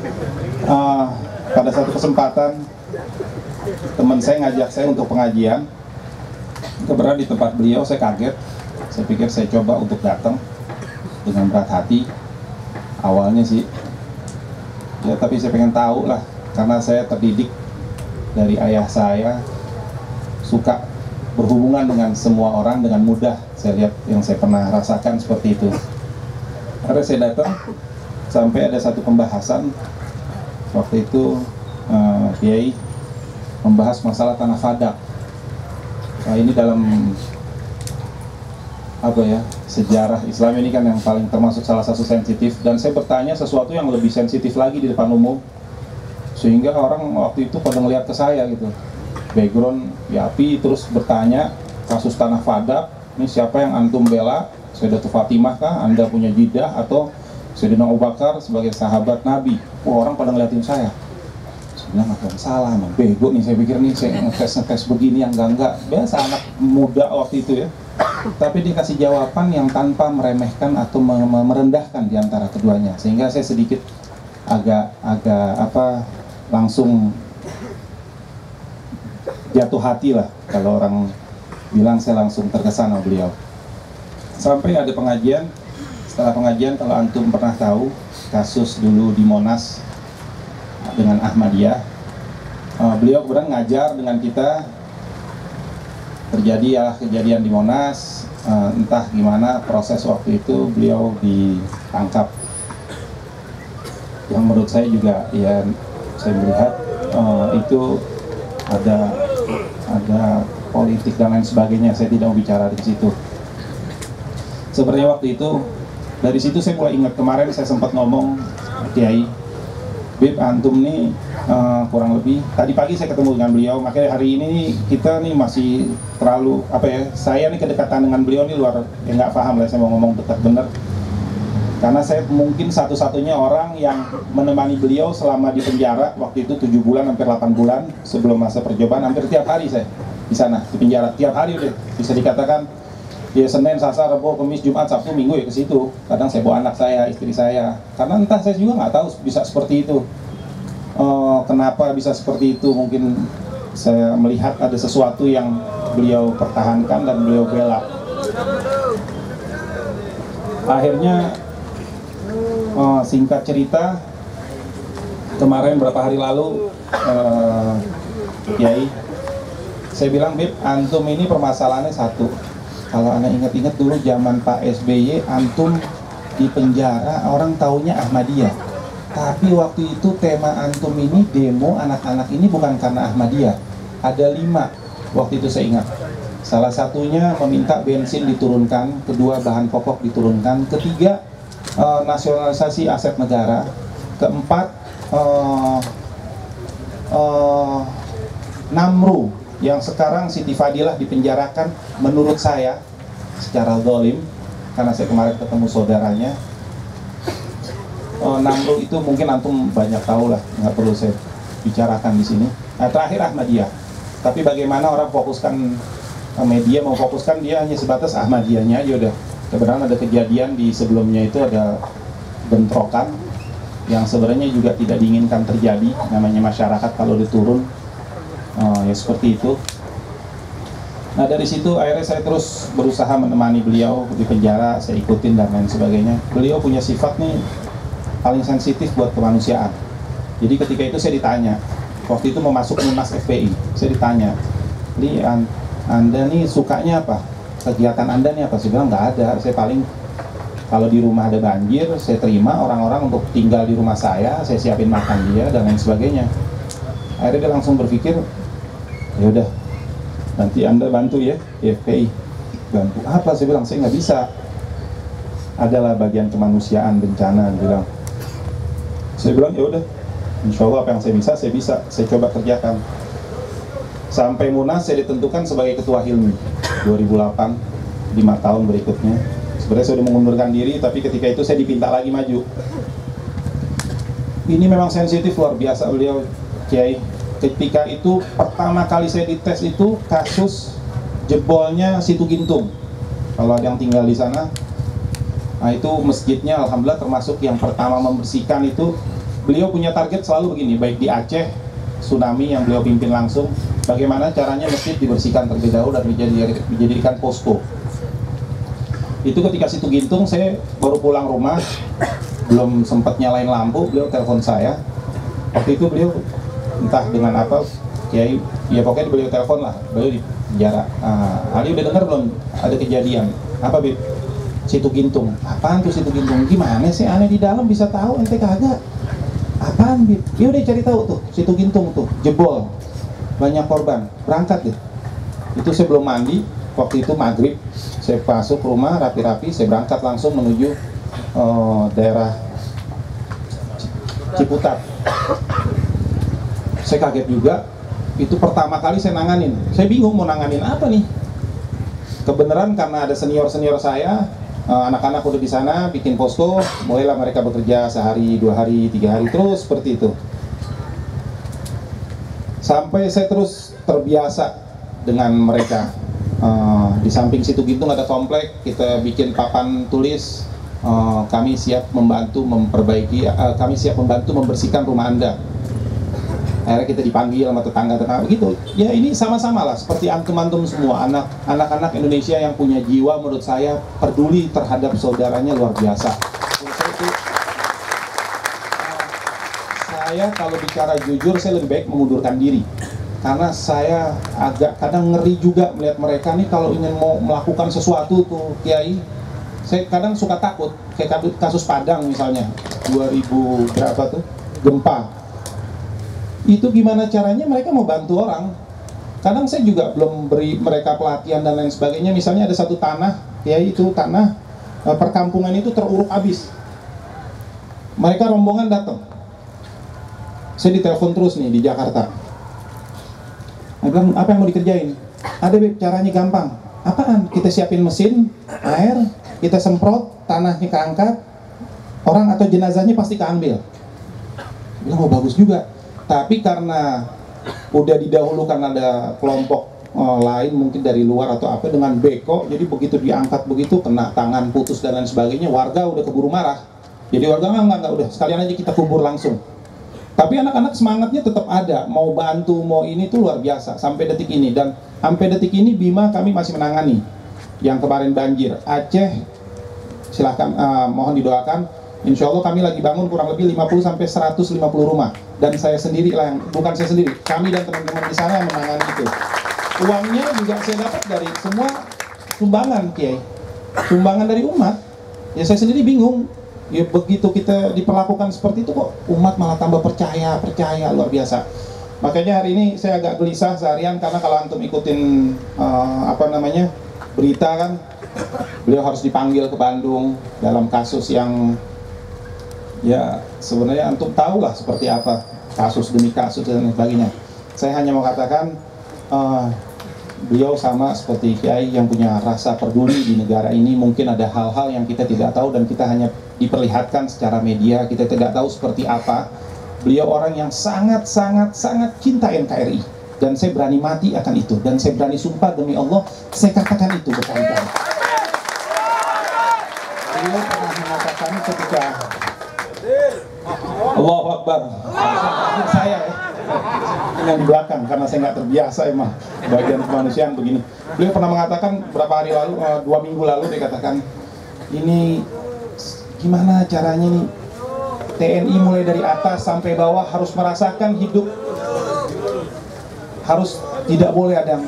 pada satu kesempatan teman saya ngajak saya untuk pengajian. Kebetulan di tempat beliau, saya kaget. Saya pikir saya coba untuk datang dengan berat hati. Awalnya sih, ya tapi saya pengen tahu lah. Karena saya terdidik dari ayah saya, suka berhubungan dengan semua orang dengan mudah. Saya lihat yang saya pernah rasakan seperti itu. Akhirnya saya datang, sampai ada satu pembahasan. Waktu itu Kiai membahas masalah tanah fadak. Nah, ini dalam apa ya, sejarah Islam ini kan yang paling termasuk salah satu sensitif, dan saya bertanya sesuatu yang lebih sensitif lagi di depan umum, sehingga orang waktu itu pada ngelihat ke saya gitu, background ya api, terus bertanya kasus tanah fadak, ini siapa yang antum bela, Sayyidatul Fatimah kah, anda punya jidah, atau Sayyidina Abu Bakar sebagai sahabat Nabi? Wah, orang pada ngeliatin saya bilang apa yang salah, emang bego nih, saya pikir nih saya ngetes begini yang enggak biasa anak muda waktu itu ya, tapi dikasih jawaban yang tanpa meremehkan atau merendahkan diantara keduanya, sehingga saya sedikit agak apa, langsung jatuh hati lah kalau orang bilang saya langsung terkesan sama beliau. Sampai ada pengajian, setelah pengajian kalau antum pernah tahu kasus dulu di Monas dengan Ahmadiyah, beliau kemudian ngajar dengan kita, terjadi ya kejadian di Monas, entah gimana proses waktu itu beliau ditangkap, yang menurut saya juga ya saya melihat itu ada politik dan lain sebagainya, saya tidak mau bicara di situ. Sebenarnya waktu itu dari situ saya mulai ingat, kemarin saya sempat ngomong, Kiai Bib, antum nih kurang lebih, tadi pagi saya ketemu dengan beliau, makanya hari ini kita nih masih terlalu apa ya, saya nih kedekatan dengan beliau nih luar, ya nggak paham lah saya mau ngomong dekat bener, karena saya mungkin satu-satunya orang yang menemani beliau selama di penjara waktu itu 7 bulan hampir 8 bulan sebelum masa percobaan, hampir tiap hari saya di sana di penjara, tiap hari udah bisa dikatakan ya, Senin, Selasa, Rabu, Kamis, Jumat, Sabtu, Minggu ya ke situ. Kadang saya bawa anak saya, istri saya. Karena entah saya juga nggak tahu bisa seperti itu. Kenapa bisa seperti itu? Mungkin saya melihat ada sesuatu yang beliau pertahankan dan beliau bela. Akhirnya singkat cerita, kemarin berapa hari lalu, Kiai, saya bilang, Bib, antum ini permasalahannya satu. Kalau Anda ingat-ingat dulu zaman Pak SBY, antum di penjara, orang taunya Ahmadiyah. Tapi waktu itu tema antum ini, demo anak-anak ini bukan karena Ahmadiyah. Ada 5, waktu itu saya ingat. Salah satunya meminta bensin diturunkan, kedua bahan pokok diturunkan, ketiga nasionalisasi aset negara, keempat Namru, yang sekarang Siti Fadilah dipenjarakan menurut saya secara zalim, karena saya kemarin ketemu saudaranya. Namru itu mungkin antum banyak tahu lah, nggak perlu saya bicarakan di sini. Nah, terakhir Ahmadiyah, tapi bagaimana orang fokuskan, media mau fokuskan dia hanya sebatas Ahmadiyahnya aja udah. Kebetulan ada kejadian di sebelumnya itu ada bentrokan yang sebenarnya juga tidak diinginkan terjadi, namanya masyarakat kalau diturun. Ya seperti itu. Nah dari situ akhirnya saya terus berusaha menemani beliau di penjara, saya ikutin dan lain sebagainya. Beliau punya sifat nih paling sensitif buat kemanusiaan. Jadi ketika itu saya ditanya, waktu itu mau masuk Munas FPI, saya ditanya, "Li, Anda nih sukanya apa? Kegiatan Anda nih apa?" Saya bilang nggak ada, saya paling kalau di rumah ada banjir, saya terima orang-orang untuk tinggal di rumah saya siapin makan dia dan lain sebagainya. Akhirnya dia langsung berpikir, ya udah nanti Anda bantu ya FPI. Bantu apa? Saya bilang saya nggak bisa, adalah bagian kemanusiaan bencana. Dia bilang, saya bilang ya udah, insya Allah apa yang saya bisa saya coba kerjakan. Sampai Munas saya ditentukan sebagai ketua Hilmi 2008, 5 tahun berikutnya. Sebenarnya saya sudah mengundurkan diri, tapi ketika itu saya dipinta lagi maju. Ini memang sensitif luar biasa beliau, Kiai. Ketika itu pertama kali saya dites itu kasus jebolnya Situ Gintung. Kalau ada yang tinggal di sana, nah itu masjidnya alhamdulillah termasuk yang pertama membersihkan itu. Beliau punya target selalu begini, baik di Aceh, tsunami yang beliau pimpin langsung, bagaimana caranya masjid dibersihkan terlebih dahulu dan dijadikan posko. Itu ketika Situ Gintung saya baru pulang rumah, belum sempat nyalain lampu, beliau telepon saya. Waktu itu beliau entah dengan apa, Kiai, ya pokoknya beliau telepon lah, beliau di penjara. Ali udah dengar belum ada kejadian? Apa Bib? Situ Gintung. Apaan tuh Situ Gintung? Gimana sih aneh di dalam bisa tahu, ente kagak? Apaan Bib? Ya udah cari tahu tuh, Situ Gintung tuh jebol, banyak korban, berangkat deh. Itu saya belum mandi, waktu itu maghrib, saya masuk rumah rapi-rapi, saya berangkat langsung menuju daerah Ciputat. Saya kaget juga, itu pertama kali saya nanganin. Saya bingung mau nanganin apa nih. Kebenaran karena ada senior-senior saya, anak-anak udah di sana bikin posko, mulailah mereka bekerja sehari, 2 hari, 3 hari terus seperti itu. Sampai saya terus terbiasa dengan mereka. Di samping Situ Gintung ada komplek, kita bikin papan tulis, kami siap membantu memperbaiki, kami siap membantu membersihkan rumah Anda. Akhirnya kita dipanggil sama tetangga-tetangga gitu. Ya ini sama-sama lah, seperti antum-antum semua, anak-anak Indonesia yang punya jiwa menurut saya peduli terhadap saudaranya luar biasa. Saya kalau bicara jujur, saya lebih baik mengundurkan diri. Karena saya agak kadang ngeri juga melihat mereka nih kalau ingin mau melakukan sesuatu tuh Kiai. Saya kadang suka takut, kayak kasus Padang misalnya, 2000 berapa tuh, gempa. Itu gimana caranya mereka mau bantu orang. Kadang saya juga belum beri mereka pelatihan dan lain sebagainya. Misalnya ada satu tanah, ya itu tanah perkampungan itu teruruk habis. Mereka rombongan datang. Saya ditelepon terus nih di Jakarta. Saya bilang, apa yang mau dikerjain? Ada Beb, caranya gampang. Apaan? Kita siapin mesin, air, kita semprot, tanahnya keangkat, orang atau jenazahnya pasti keambil. Bilang, oh bagus juga. Tapi karena udah didahulukan ada kelompok lain mungkin dari luar atau apa dengan beko, jadi begitu diangkat begitu kena tangan putus dan lain sebagainya, warga udah keburu marah. Jadi warga enggak udah sekalian aja kita kubur langsung. Tapi anak-anak semangatnya tetap ada, mau bantu, mau ini tuh luar biasa sampai detik ini. Dan sampai detik ini Bima kami masih menangani yang kemarin banjir Aceh. Silahkan mohon didoakan. Insya Allah kami lagi bangun kurang lebih 50-150 rumah. Dan saya sendiri lah, yang bukan saya sendiri, kami dan teman-teman di sana yang menangani itu. Uangnya juga saya dapat dari semua sumbangan Kiai, sumbangan dari umat. Ya saya sendiri bingung, ya begitu kita diperlakukan seperti itu kok umat malah tambah percaya luar biasa. Makanya hari ini saya agak gelisah seharian karena kalau antum ikutin berita kan, beliau harus dipanggil ke Bandung dalam kasus yang ya sebenarnya antum tahu lah seperti apa, kasus demi kasus dan sebagainya. Saya hanya mau katakan beliau sama seperti Kiai yang punya rasa peduli di negara ini. Mungkin ada hal-hal yang kita tidak tahu dan kita hanya diperlihatkan secara media, kita tidak tahu seperti apa. Beliau orang yang sangat cinta NKRI dan saya berani mati akan itu, dan saya berani sumpah demi Allah saya katakan itu berkali-kali. Beliau pernah mengatakan ketika Allahu Akbar, saya yang di belakang karena saya nggak terbiasa emang bagian kemanusiaan begini. Beliau pernah mengatakan berapa hari lalu, 2 minggu lalu dia katakan, ini gimana caranya nih TNI mulai dari atas sampai bawah harus merasakan hidup, harus tidak boleh ada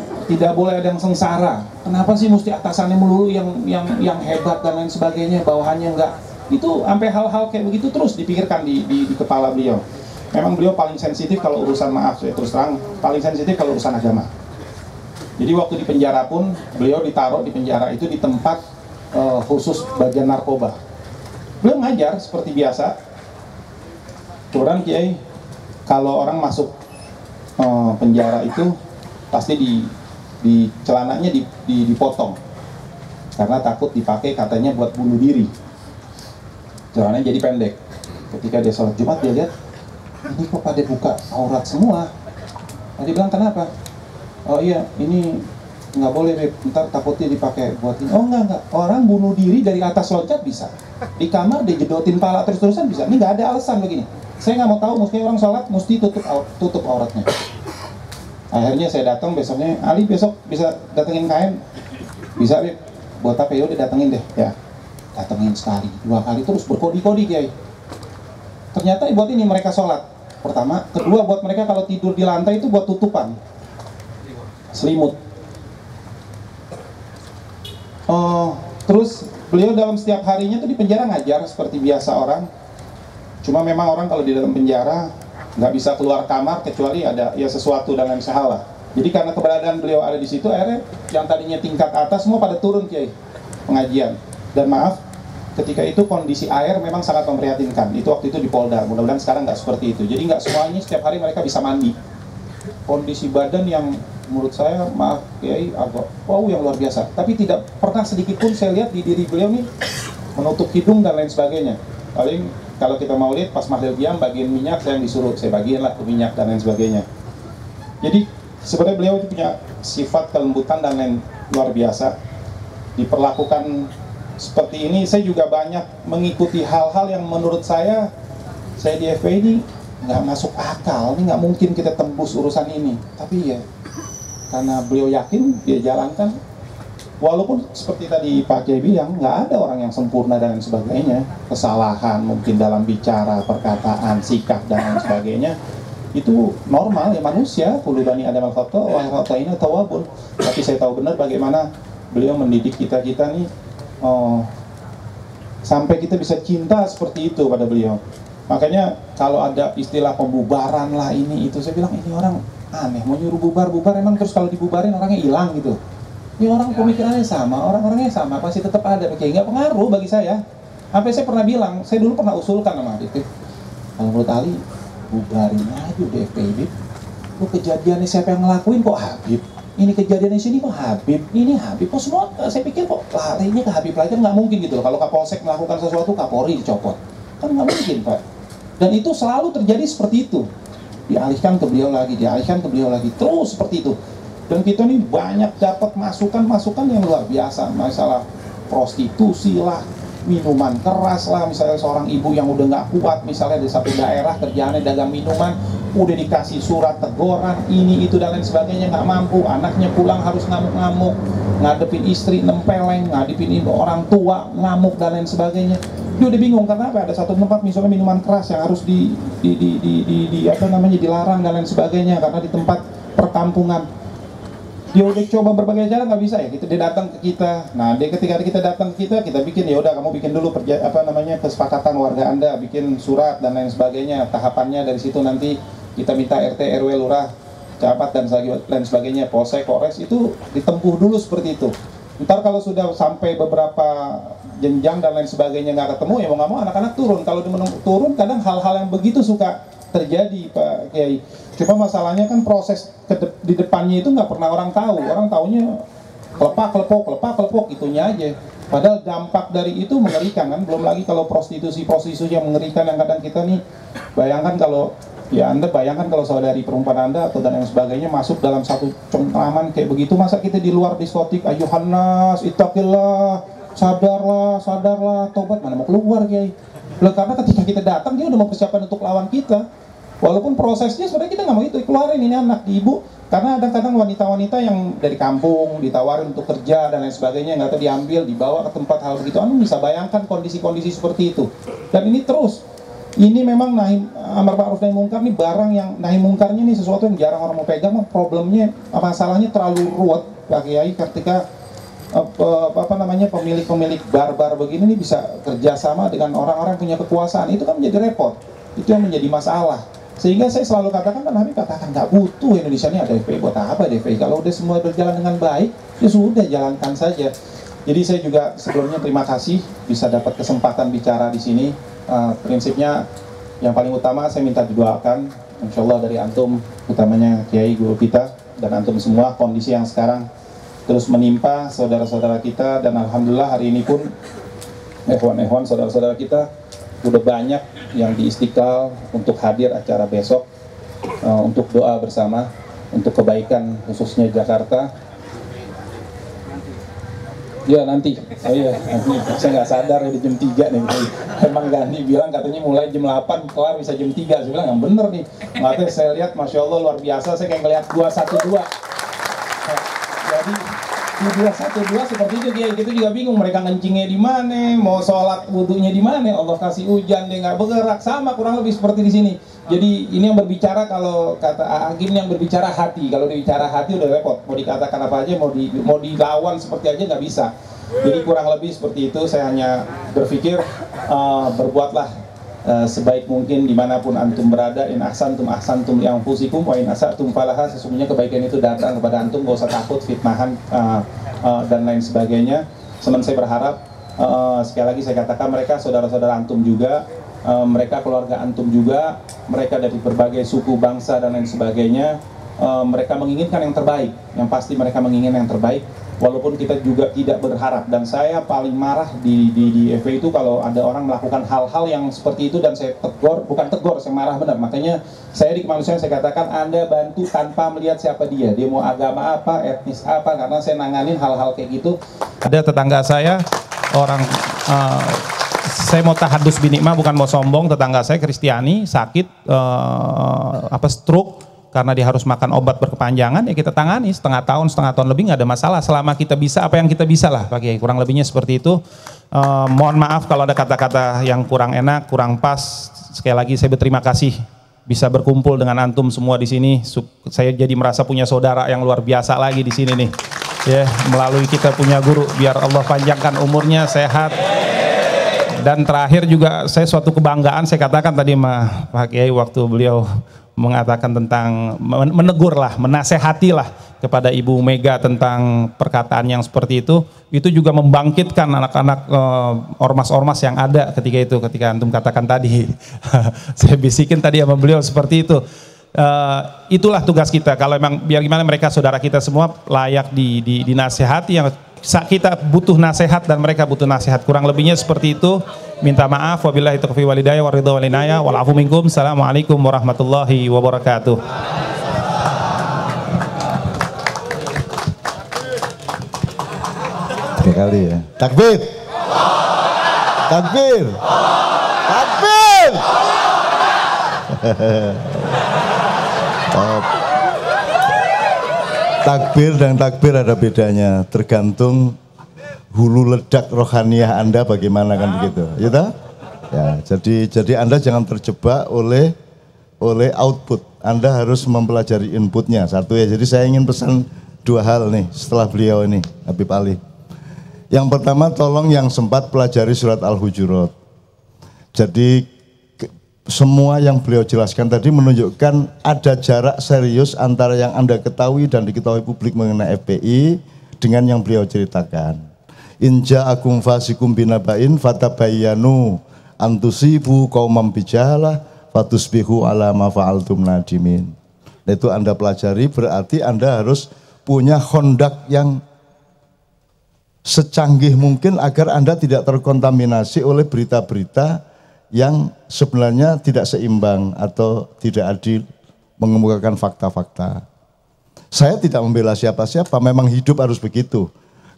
yang sengsara. Kenapa sih mesti atasannya melulu yang hebat dan lain sebagainya, bawahannya enggak? Itu sampai hal-hal kayak begitu terus dipikirkan di kepala beliau. Memang beliau paling sensitif kalau urusan, maaf saya terus terang, paling sensitif kalau urusan agama. Jadi waktu di penjara pun beliau ditaruh di penjara itu di tempat khusus bagian narkoba. Beliau ngajar seperti biasa. Orang Kiai kalau orang masuk penjara itu pasti di celananya dipotong karena takut dipakai katanya buat bunuh diri. Celananya jadi pendek. Ketika dia sholat Jumat dia lihat, ini kok pada buka aurat semua. Dia bilang kenapa? Oh iya, ini nggak boleh, ntar takutnya dipakai buat ini. Oh enggak, orang bunuh diri dari atas loncat bisa, di kamar dia jedotin pala terus-terusan bisa. Ini nggak ada alasan begini. Saya nggak mau tahu, mesti orang sholat mesti tutup auratnya. Akhirnya saya datang besoknya, Ali besok bisa datengin kain, bisa Beb, buat apa? Ya udah datengin deh, ya datengin sekali, 2 kali terus berkodi-kodi Kiai. Ternyata buat ini mereka sholat pertama, kedua buat mereka kalau tidur di lantai itu buat tutupan selimut. Terus beliau dalam setiap harinya tuh di penjara ngajar seperti biasa orang. Cuma memang orang kalau di dalam penjara nggak bisa keluar kamar kecuali ada ya sesuatu dan lain hal lah. Jadi karena keberadaan beliau ada di situ, akhirnya yang tadinya tingkat atas semua pada turun Kiai pengajian. Dan maaf, ketika itu kondisi air memang sangat memprihatinkan. Itu waktu itu di Polda. Mudah-mudahan sekarang nggak seperti itu. Jadi nggak semuanya setiap hari mereka bisa mandi. Kondisi badan yang menurut saya, maaf Kiai, agak wow yang luar biasa. Tapi tidak pernah sedikit pun saya lihat di diri beliau nih menutup hidung dan lain sebagainya. Paling kalau kita mau lihat pas Mahdil Diam bagian minyak saya yang disuruh, saya bagiin lah ke minyak dan lain sebagainya. Jadi sebenarnya beliau itu punya sifat kelembutan dan lain luar biasa. Diperlakukan seperti ini, saya juga banyak mengikuti hal-hal yang menurut saya di FPI ini nggak masuk akal, ini nggak mungkin kita tembus urusan ini. Tapi ya karena beliau yakin dia jalankan, walaupun seperti tadi Pak Kiai bilang nggak ada orang yang sempurna dan lain sebagainya, kesalahan mungkin dalam bicara, perkataan, sikap dan lain sebagainya itu normal ya, manusia. Kullu bani adam al-khata wa khata'ina tawwabun. Tapi saya tahu benar bagaimana beliau mendidik kita nih sampai kita bisa cinta seperti itu pada beliau. Makanya kalau ada istilah pembubaran lah ini itu, saya bilang ini orang aneh, mau nyuruh bubar emang terus kalau dibubarin orangnya hilang gitu. Ini orang pemikirannya sama, orang-orangnya sama, pasti tetap ada. Oke, nggak pengaruh bagi saya. Sampai saya pernah bilang, saya dulu pernah usulkan sama Adit, kalau menurut Ali bubarin aja udah FPI. Lu kejadiannya siapa yang ngelakuin kok Habib? Ini kejadian di sini kok Habib, ini Habib, kok semua saya pikir kok larinya ke Habib lagi, nggak mungkin gitu loh. Kalau Kapolsek melakukan sesuatu, Kapolri dicopot, kan nggak mungkin Pak. Dan itu selalu terjadi seperti itu, dialihkan ke beliau lagi, dialihkan ke beliau lagi, terus seperti itu. Dan kita nih banyak dapat masukan yang luar biasa, masalah prostitusi lah, minuman keras lah, misalnya seorang ibu yang udah nggak kuat, misalnya di satu daerah kerjaannya dagang minuman, udah dikasih surat teguran ini itu dan lain sebagainya, nggak mampu, anaknya pulang harus ngamuk-ngamuk, ngadepin istri nempeleng, ngadepin orang tua ngamuk dan lain sebagainya. Dia udah bingung karena apa? Ada satu tempat misalnya minuman keras yang harus dilarang dan lain sebagainya karena di tempat perkampungan. Dia udah coba berbagai cara nggak bisa ya, gitu. Dia datang ke kita. Nah, ketika kita datang ke kita bikin, ya udah kamu bikin dulu kesepakatan warga Anda, bikin surat dan lain sebagainya. Tahapannya dari situ nanti kita minta RT, RW, lurah, camat dan lain sebagainya, polsek, polres, itu ditempuh dulu seperti itu. Ntar kalau sudah sampai beberapa jenjang dan lain sebagainya nggak ketemu, ya mau nggak mau anak-anak turun. Kalau turun kadang hal-hal yang begitu suka terjadi Pak Kiai. Cuma masalahnya kan proses di depannya itu nggak pernah orang tahu. Orang taunya kelepak kelepok itunya aja. Padahal dampak dari itu mengerikan kan. Belum lagi kalau prostitusi yang mengerikan yang kadang kita nih bayangkan kalau ya Anda bayangkan kalau saudari perempuan Anda atau dan yang sebagainya masuk dalam satu cengkraman kayak begitu, masa kita di luar diskotik ayuhannas ittaqillah, sadarlah, tobat, mana mau keluar Kiai. Karena ketika kita datang dia udah mau persiapan untuk lawan kita. Walaupun prosesnya sebenarnya kita nggak mau itu, keluarin ini anak di ibu. Karena kadang-kadang wanita-wanita yang dari kampung ditawarin untuk kerja dan lain sebagainya, nggak tahu diambil, dibawa ke tempat hal begitu. Anda bisa bayangkan kondisi-kondisi seperti itu. Dan ini terus. Ini memang amar ma'ruf nahi mungkar nih barang yang nahi mungkarnya nih sesuatu yang jarang orang mau pegang. Problemnya, masalahnya terlalu ruwet Pak Kiai ketika pemilik-pemilik bar-bar begini nih bisa kerjasama dengan orang-orang punya kekuasaan. Itu kan menjadi repot. Itu yang menjadi masalah. Sehingga saya selalu katakan, kan Habib katakan nggak butuh Indonesia ini ada FPI, buat apa DPI? Kalau udah semua berjalan dengan baik, ya sudah jalankan saja. Jadi saya juga sebelumnya terima kasih bisa dapat kesempatan bicara di sini. Prinsipnya yang paling utama saya minta didoakan, insya Allah dari antum, utamanya Kiai Guru kita dan antum semua, kondisi yang sekarang terus menimpa saudara-saudara kita, dan alhamdulillah hari ini pun ehwan saudara-saudara kita udah banyak yang di Istiqlal untuk hadir acara besok untuk doa bersama untuk kebaikan khususnya Jakarta. Ya nanti, nanti saya nggak sadar ya di jam 3 nih. Emang Gandhi bilang katanya mulai jam 8 kelar bisa jam 3. Saya bilang yang bener nih. Makanya saya lihat Masya Allah luar biasa, saya kayak ngeliat 212. Jadi di 212 seperti itu kita juga bingung mereka ngencingnya di mana, mau sholat wudhunya di mana, Allah kasih hujan dia nggak bergerak, sama kurang lebih seperti di sini. Jadi ini yang berbicara, kalau kata Hakim yang berbicara hati. Kalau dibicara hati udah repot, mau dikatakan apa aja, mau dilawan seperti aja nggak bisa. Jadi kurang lebih seperti itu. Saya hanya berpikir berbuatlah sebaik mungkin dimanapun antum berada. In ahsantum ahsantum li anfusikum wa in asatum falaha. Sesungguhnya kebaikan itu datang kepada antum, gak usah takut fitnahan dan lain sebagainya. Cuman saya berharap sekali lagi saya katakan, mereka saudara-saudara antum juga, mereka keluarga antum juga, mereka dari berbagai suku, bangsa dan lain sebagainya. Mereka menginginkan yang terbaik, yang pasti mereka menginginkan yang terbaik, walaupun kita juga tidak berharap. Dan saya paling marah di FPI itu kalau ada orang melakukan hal-hal yang seperti itu dan saya tegur, bukan tegur, saya marah benar. Makanya saya di kemanusiaan saya katakan, Anda bantu tanpa melihat siapa dia mau agama apa, etnis apa, karena saya nanganin hal-hal kayak gitu. Ada tetangga saya orang saya mau tahadus binikmah, bukan mau sombong. Tetangga saya Kristiani sakit stroke, karena dia harus makan obat berkepanjangan, ya kita tangani setengah tahun lebih nggak ada masalah, selama kita bisa apa yang kita bisa lah Pak Kiai, kurang lebihnya seperti itu. Mohon maaf kalau ada kata-kata yang kurang enak, kurang pas. Sekali lagi saya berterima kasih bisa berkumpul dengan antum semua di sini. Saya jadi merasa punya saudara yang luar biasa lagi di sini nih. Ya, melalui kita punya guru, biar Allah panjangkan umurnya, sehat. Dan terakhir juga saya suatu kebanggaan, saya katakan tadi sama Pak Kiai waktu beliau mengatakan tentang menegur lah, menasehati lah kepada Ibu Mega tentang perkataan yang seperti itu juga membangkitkan anak-anak ormas-ormas yang ada ketika antum katakan tadi. Saya bisikin tadi sama beliau seperti itu. Itulah tugas kita, kalau memang biar gimana mereka saudara kita semua layak dinasehati, yang kita butuh nasihat dan mereka butuh nasihat, kurang lebihnya seperti itu. Minta maaf, wabillahi taufiq walhidayah waridha walinaya wal afu minkum. Assalamualaikum warahmatullahi wabarakatuh. Tiga kali ya. Takbir. Takbir. Takbir. Takbir dan takbir ada bedanya, tergantung hulu ledak rohaniah Anda bagaimana, kan begitu, ya toh? Ya, jadi Anda jangan terjebak oleh output. Anda harus mempelajari inputnya satu ya. Jadi saya ingin pesan dua hal nih setelah beliau ini, Habib Ali. Yang pertama, tolong yang sempat pelajari surat Al-Hujurat. Jadi semua yang beliau jelaskan tadi menunjukkan ada jarak serius antara yang Anda ketahui dan diketahui publik mengenai FPI dengan yang beliau ceritakan. In ja'akum fasikum binaba'in fatabayyanu antusibu qaumam bijahalah fatusbihu ala ma fa'altum nadimin. Itu Anda pelajari, berarti Anda harus punya kondak yang secanggih mungkin agar Anda tidak terkontaminasi oleh berita-berita yang sebenarnya tidak seimbang atau tidak adil, mengemukakan fakta-fakta. Saya tidak membela siapa-siapa, memang hidup harus begitu.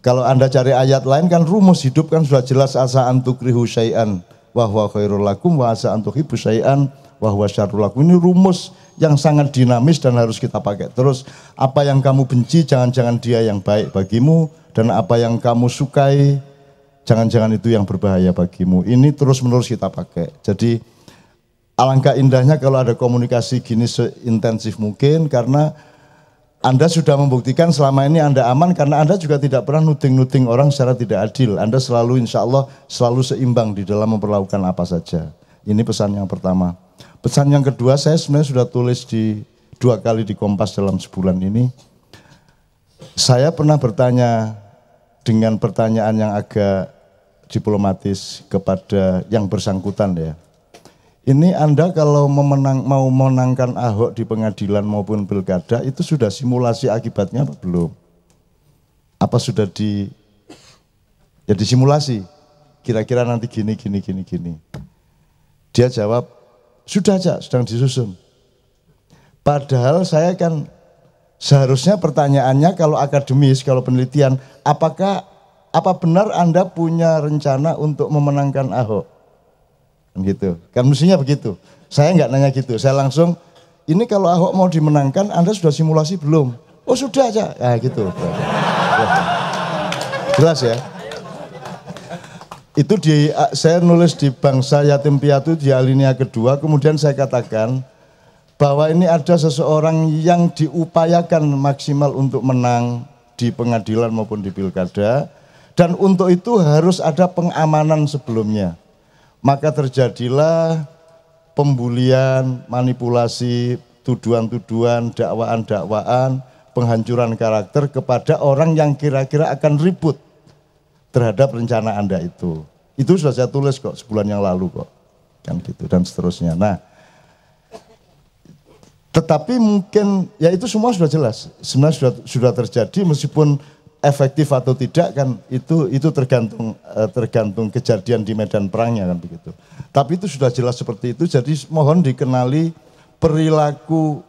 Kalau Anda cari ayat lain kan rumus hidup kan sudah jelas, asa antukrihu syai'an wa huwa khairul lakum wa asa antuhibbu syai'an wa huwa syarrul lakum. Ini rumus yang sangat dinamis dan harus kita pakai terus. Apa yang kamu benci jangan-jangan dia yang baik bagimu, dan apa yang kamu sukai jangan-jangan itu yang berbahaya bagimu. Ini terus-menerus kita pakai. Jadi alangkah indahnya kalau ada komunikasi gini seintensif mungkin, karena Anda sudah membuktikan selama ini Anda aman, karena Anda juga tidak pernah nuding-nuding orang secara tidak adil. Anda selalu insya Allah selalu seimbang di dalam memperlakukan apa saja. Ini pesan yang pertama. Pesan yang kedua, saya sebenarnya sudah tulis dua kali di Kompas dalam sebulan ini. Saya pernah bertanya dengan pertanyaan yang agak diplomatis kepada yang bersangkutan ya. Ini Anda kalau mau memenangkan Ahok di pengadilan maupun pilkada itu sudah simulasi akibatnya apa belum? Apa sudah disimulasi? Kira-kira nanti gini. Dia jawab, sudah aja, sedang disusun. Padahal saya kan seharusnya pertanyaannya kalau akademis, kalau penelitian, apa benar Anda punya rencana untuk memenangkan Ahok? Gitu. Kan mestinya begitu. Saya nggak nanya gitu. Saya langsung, ini kalau Ahok mau dimenangkan, Anda sudah simulasi belum? Oh sudah aja. Ya gitu. Jelas ya. Itu saya nulis di Bangsa Yatim Piatu di alinea kedua. Kemudian saya katakan bahwa ini ada seseorang yang diupayakan maksimal untuk menang di pengadilan maupun di pilkada. Dan untuk itu harus ada pengamanan sebelumnya. Maka terjadilah pembulian, manipulasi, tuduhan-tuduhan, dakwaan-dakwaan, penghancuran karakter kepada orang yang kira-kira akan ribut terhadap rencana Anda itu. Itu sudah saya tulis kok sebulan yang lalu kok. Kan gitu dan seterusnya. Nah, tetapi mungkin ya itu semua sudah jelas. Sebenarnya sudah terjadi meskipun efektif atau tidak kan itu tergantung kejadian di medan perangnya kan begitu. Tapi itu sudah jelas seperti itu, jadi mohon dikenali perilaku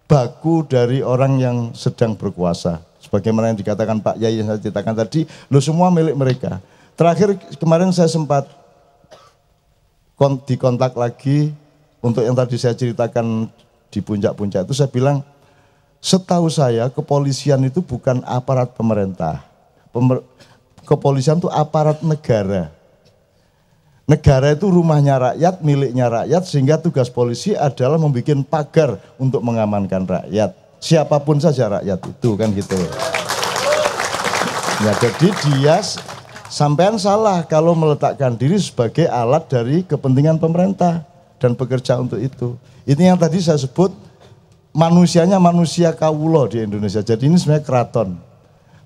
baku dari orang yang sedang berkuasa. Sebagaimana yang dikatakan Pak Yai yang saya ceritakan tadi, lo semua milik mereka. Terakhir kemarin saya sempat dikontak lagi untuk yang tadi saya ceritakan di puncak-puncak itu, saya bilang, setahu saya kepolisian itu bukan aparat pemerintah. Kepolisian itu aparat negara. Negara itu rumahnya rakyat, miliknya rakyat, sehingga tugas polisi adalah membuat pagar untuk mengamankan rakyat. Siapapun saja rakyat itu kan gitu. Ya, jadi dia sampean salah kalau meletakkan diri sebagai alat dari kepentingan pemerintah dan bekerja untuk itu. Ini yang tadi saya sebut manusianya manusia kawulo di Indonesia. Jadi ini sebenarnya keraton.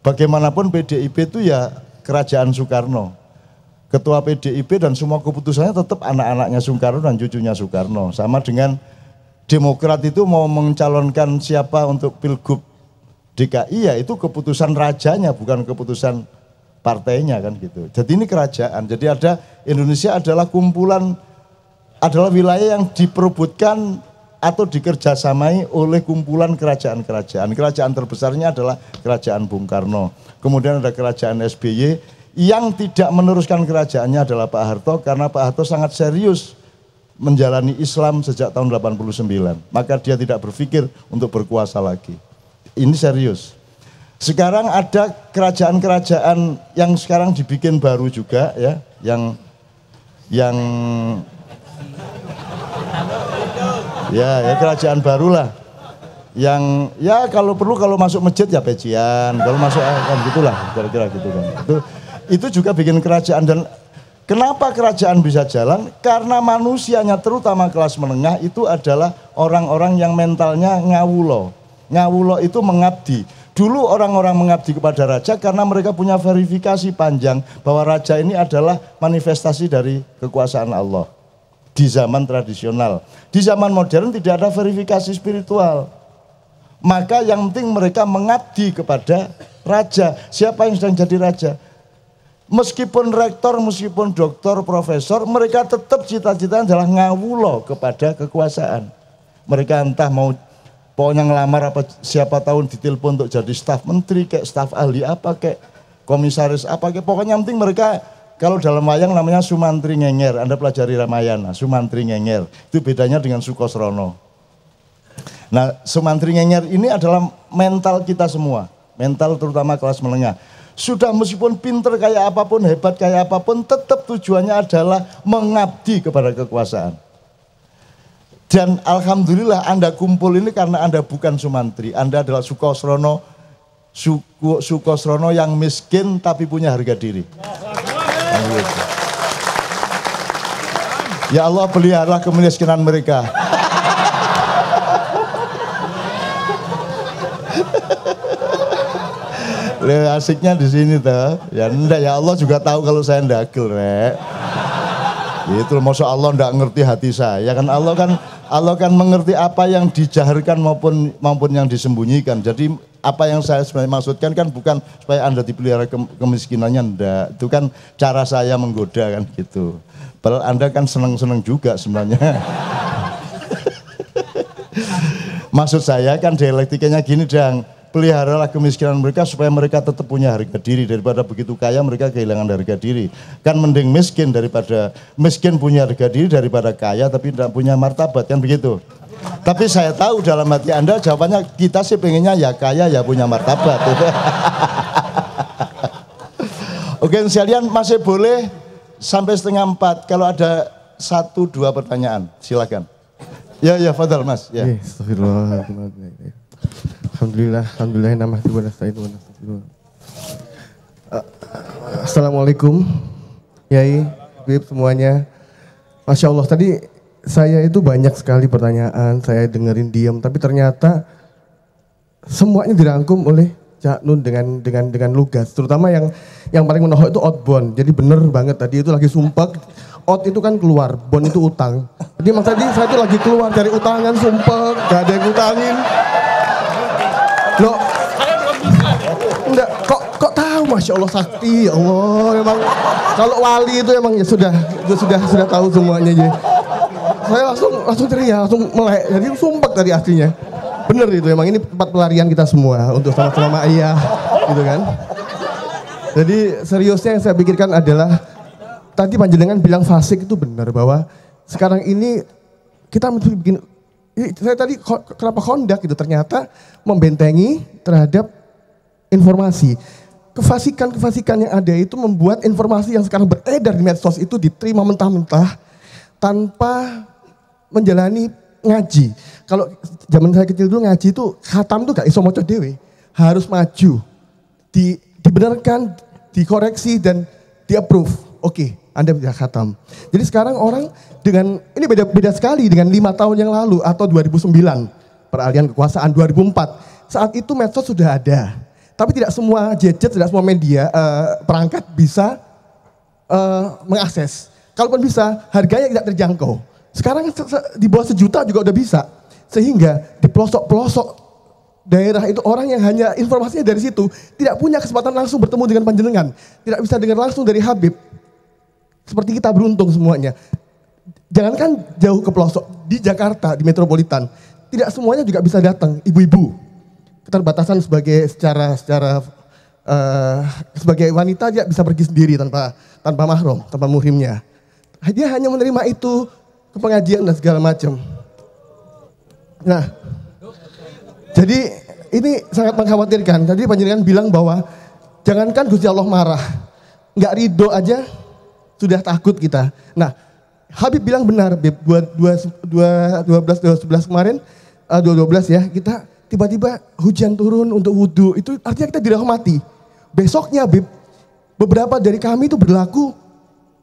Bagaimanapun PDIP itu ya kerajaan Soekarno. Ketua PDIP dan semua keputusannya tetap anak-anaknya Soekarno dan cucunya Soekarno. Sama dengan Demokrat itu mau mencalonkan siapa untuk Pilgub DKI, ya itu keputusan rajanya bukan keputusan partainya kan gitu. Jadi ini kerajaan. Jadi ada Indonesia adalah kumpulan, adalah wilayah yang diperebutkan atau dikerjasamai oleh kumpulan kerajaan-kerajaan. Kerajaan terbesarnya adalah kerajaan Bung Karno. Kemudian ada kerajaan SBY yang tidak meneruskan kerajaannya adalah Pak Harto, karena Pak Harto sangat serius menjalani Islam sejak tahun 89. Maka dia tidak berpikir untuk berkuasa lagi. Ini serius. Sekarang ada kerajaan-kerajaan yang sekarang dibikin baru juga ya, yang ya kerajaan barulah, yang ya kalau perlu kalau masuk masjid ya pecian, kalau masuk kan gitulah, kira-kira gitu kan. Itu juga bikin kerajaan. Dan kenapa kerajaan bisa jalan? Karena manusianya terutama kelas menengah itu adalah orang-orang yang mentalnya ngawulo. Ngawulo itu mengabdi. Dulu orang-orang mengabdi kepada raja karena mereka punya verifikasi panjang bahwa raja ini adalah manifestasi dari kekuasaan Allah. Di zaman tradisional. Di zaman modern tidak ada verifikasi spiritual. Maka yang penting mereka mengabdi kepada raja. Siapa yang sedang jadi raja? Meskipun rektor, meskipun doktor, profesor, mereka tetap cita-citanya adalah ngawulo kepada kekuasaan. Mereka entah mau pokoknya ngelamar apa, siapa tahun ditelepon untuk jadi staf menteri, kayak staf ahli apa, kayak komisaris apa, kayak pokoknya yang penting mereka. Kalau dalam wayang namanya Sumantri Ngenger, Anda pelajari Ramayana, Sumantri Ngenger. Itu bedanya dengan Sukosrono. Nah, Sumantri Ngenger ini adalah mental kita semua, mental terutama kelas menengah. Sudah meskipun pinter kayak apapun, hebat kayak apapun, tetap tujuannya adalah mengabdi kepada kekuasaan. Dan alhamdulillah Anda kumpul ini karena Anda bukan Sumantri, Anda adalah Sukosrono, Sukosrono yang miskin tapi punya harga diri. Ya Allah, pelihara kemiskinan mereka. Asiknya di sini tuh. Ya enggak, ya Allah juga tahu kalau saya ndagel, Rek. Itu maksud Allah enggak ngerti hati saya kan. Allah kan mengerti apa yang dijaharkan maupun yang disembunyikan. Jadi apa yang saya sebenarnya maksudkan kan bukan supaya Anda dipelihara kemiskinannya, enggak. Itu kan cara saya menggoda kan gitu. Padahal Anda kan seneng-seneng juga sebenarnya. Maksud saya kan dialektikanya gini, Dang. Peliharalah kemiskinan mereka supaya mereka tetap punya harga diri. Daripada begitu kaya mereka kehilangan harga diri. Kan mending miskin punya harga diri daripada kaya tapi tidak punya martabat, kan begitu. Tapi saya tahu dalam hati Anda jawabannya kita sih pengennya ya kaya ya punya martabat. Oke sekalian, masih boleh sampai 3:30. Kalau ada 1-2 pertanyaan silakan. Ya fadal Mas. Ya. Astagfirullahaladzim. Alhamdulillah namastu wa nasta'inu wa nastaghfiruh. Assalamualaikum Yai, Bib semuanya. Masya Allah, tadi saya itu banyak sekali pertanyaan, saya dengerin diam, tapi ternyata semuanya dirangkum oleh Cak Nun dengan lugas. Terutama yang paling menohok itu outbound. Jadi bener banget tadi itu lagi sumpah. Out itu kan keluar, bond itu utang. Jadi mas tadi saya itu lagi keluar dari utangan, sumpah, gak ada yang utangin. Loh, enggak, kok tahu, Masya Allah sakti, ya Allah, memang kalau wali itu emang ya sudah tahu semuanya aja. Saya langsung teriak, langsung melek, jadi sumpah tadi aslinya. Bener itu, emang ini tempat pelarian kita semua untuk sama-sama ayah, gitu kan. Jadi seriusnya yang saya pikirkan adalah tadi panjenengan bilang fasik itu benar bahwa sekarang ini kita bikin, saya tadi kenapa kondak gitu ternyata membentengi terhadap informasi. Kefasikan yang ada itu membuat informasi yang sekarang beredar di medsos itu diterima mentah-mentah tanpa menjalani ngaji. Kalau zaman saya kecil dulu ngaji itu khatam tuh gak iso maca dhewe, harus maju. Dibenarkan, dikoreksi dan di-approve. Oke, Anda bisa khatam. Jadi sekarang orang dengan, ini beda sekali dengan 5 tahun yang lalu atau 2009. Peralihan kekuasaan 2004. Saat itu medsos sudah ada. Tapi tidak semua gadget, tidak semua media, perangkat bisa mengakses. Kalaupun bisa, harganya tidak terjangkau. Sekarang di bawah 1 juta juga udah bisa. Sehingga di pelosok-pelosok daerah itu orang yang hanya informasinya dari situ tidak punya kesempatan langsung bertemu dengan panjenengan, tidak bisa dengar langsung dari Habib. Seperti kita beruntung semuanya. Jangankan jauh ke pelosok, di Jakarta, di metropolitan, tidak semuanya juga bisa datang, ibu-ibu. Keterbatasan sebagai wanita dia bisa pergi sendiri tanpa mahram, tanpa muhrimnya. Dia hanya menerima itu ke pengajian dan segala macam. Nah, jadi ini sangat mengkhawatirkan. Tadi panjenengan bilang bahwa jangankan Gusti Allah marah, nggak ridho aja sudah takut kita. Nah, Habib bilang benar, Beb, 11 kemarin, 12 ya, kita tiba-tiba hujan turun untuk wudhu, itu artinya kita dirahmati. Besoknya, Beb, beberapa dari kami itu berlaku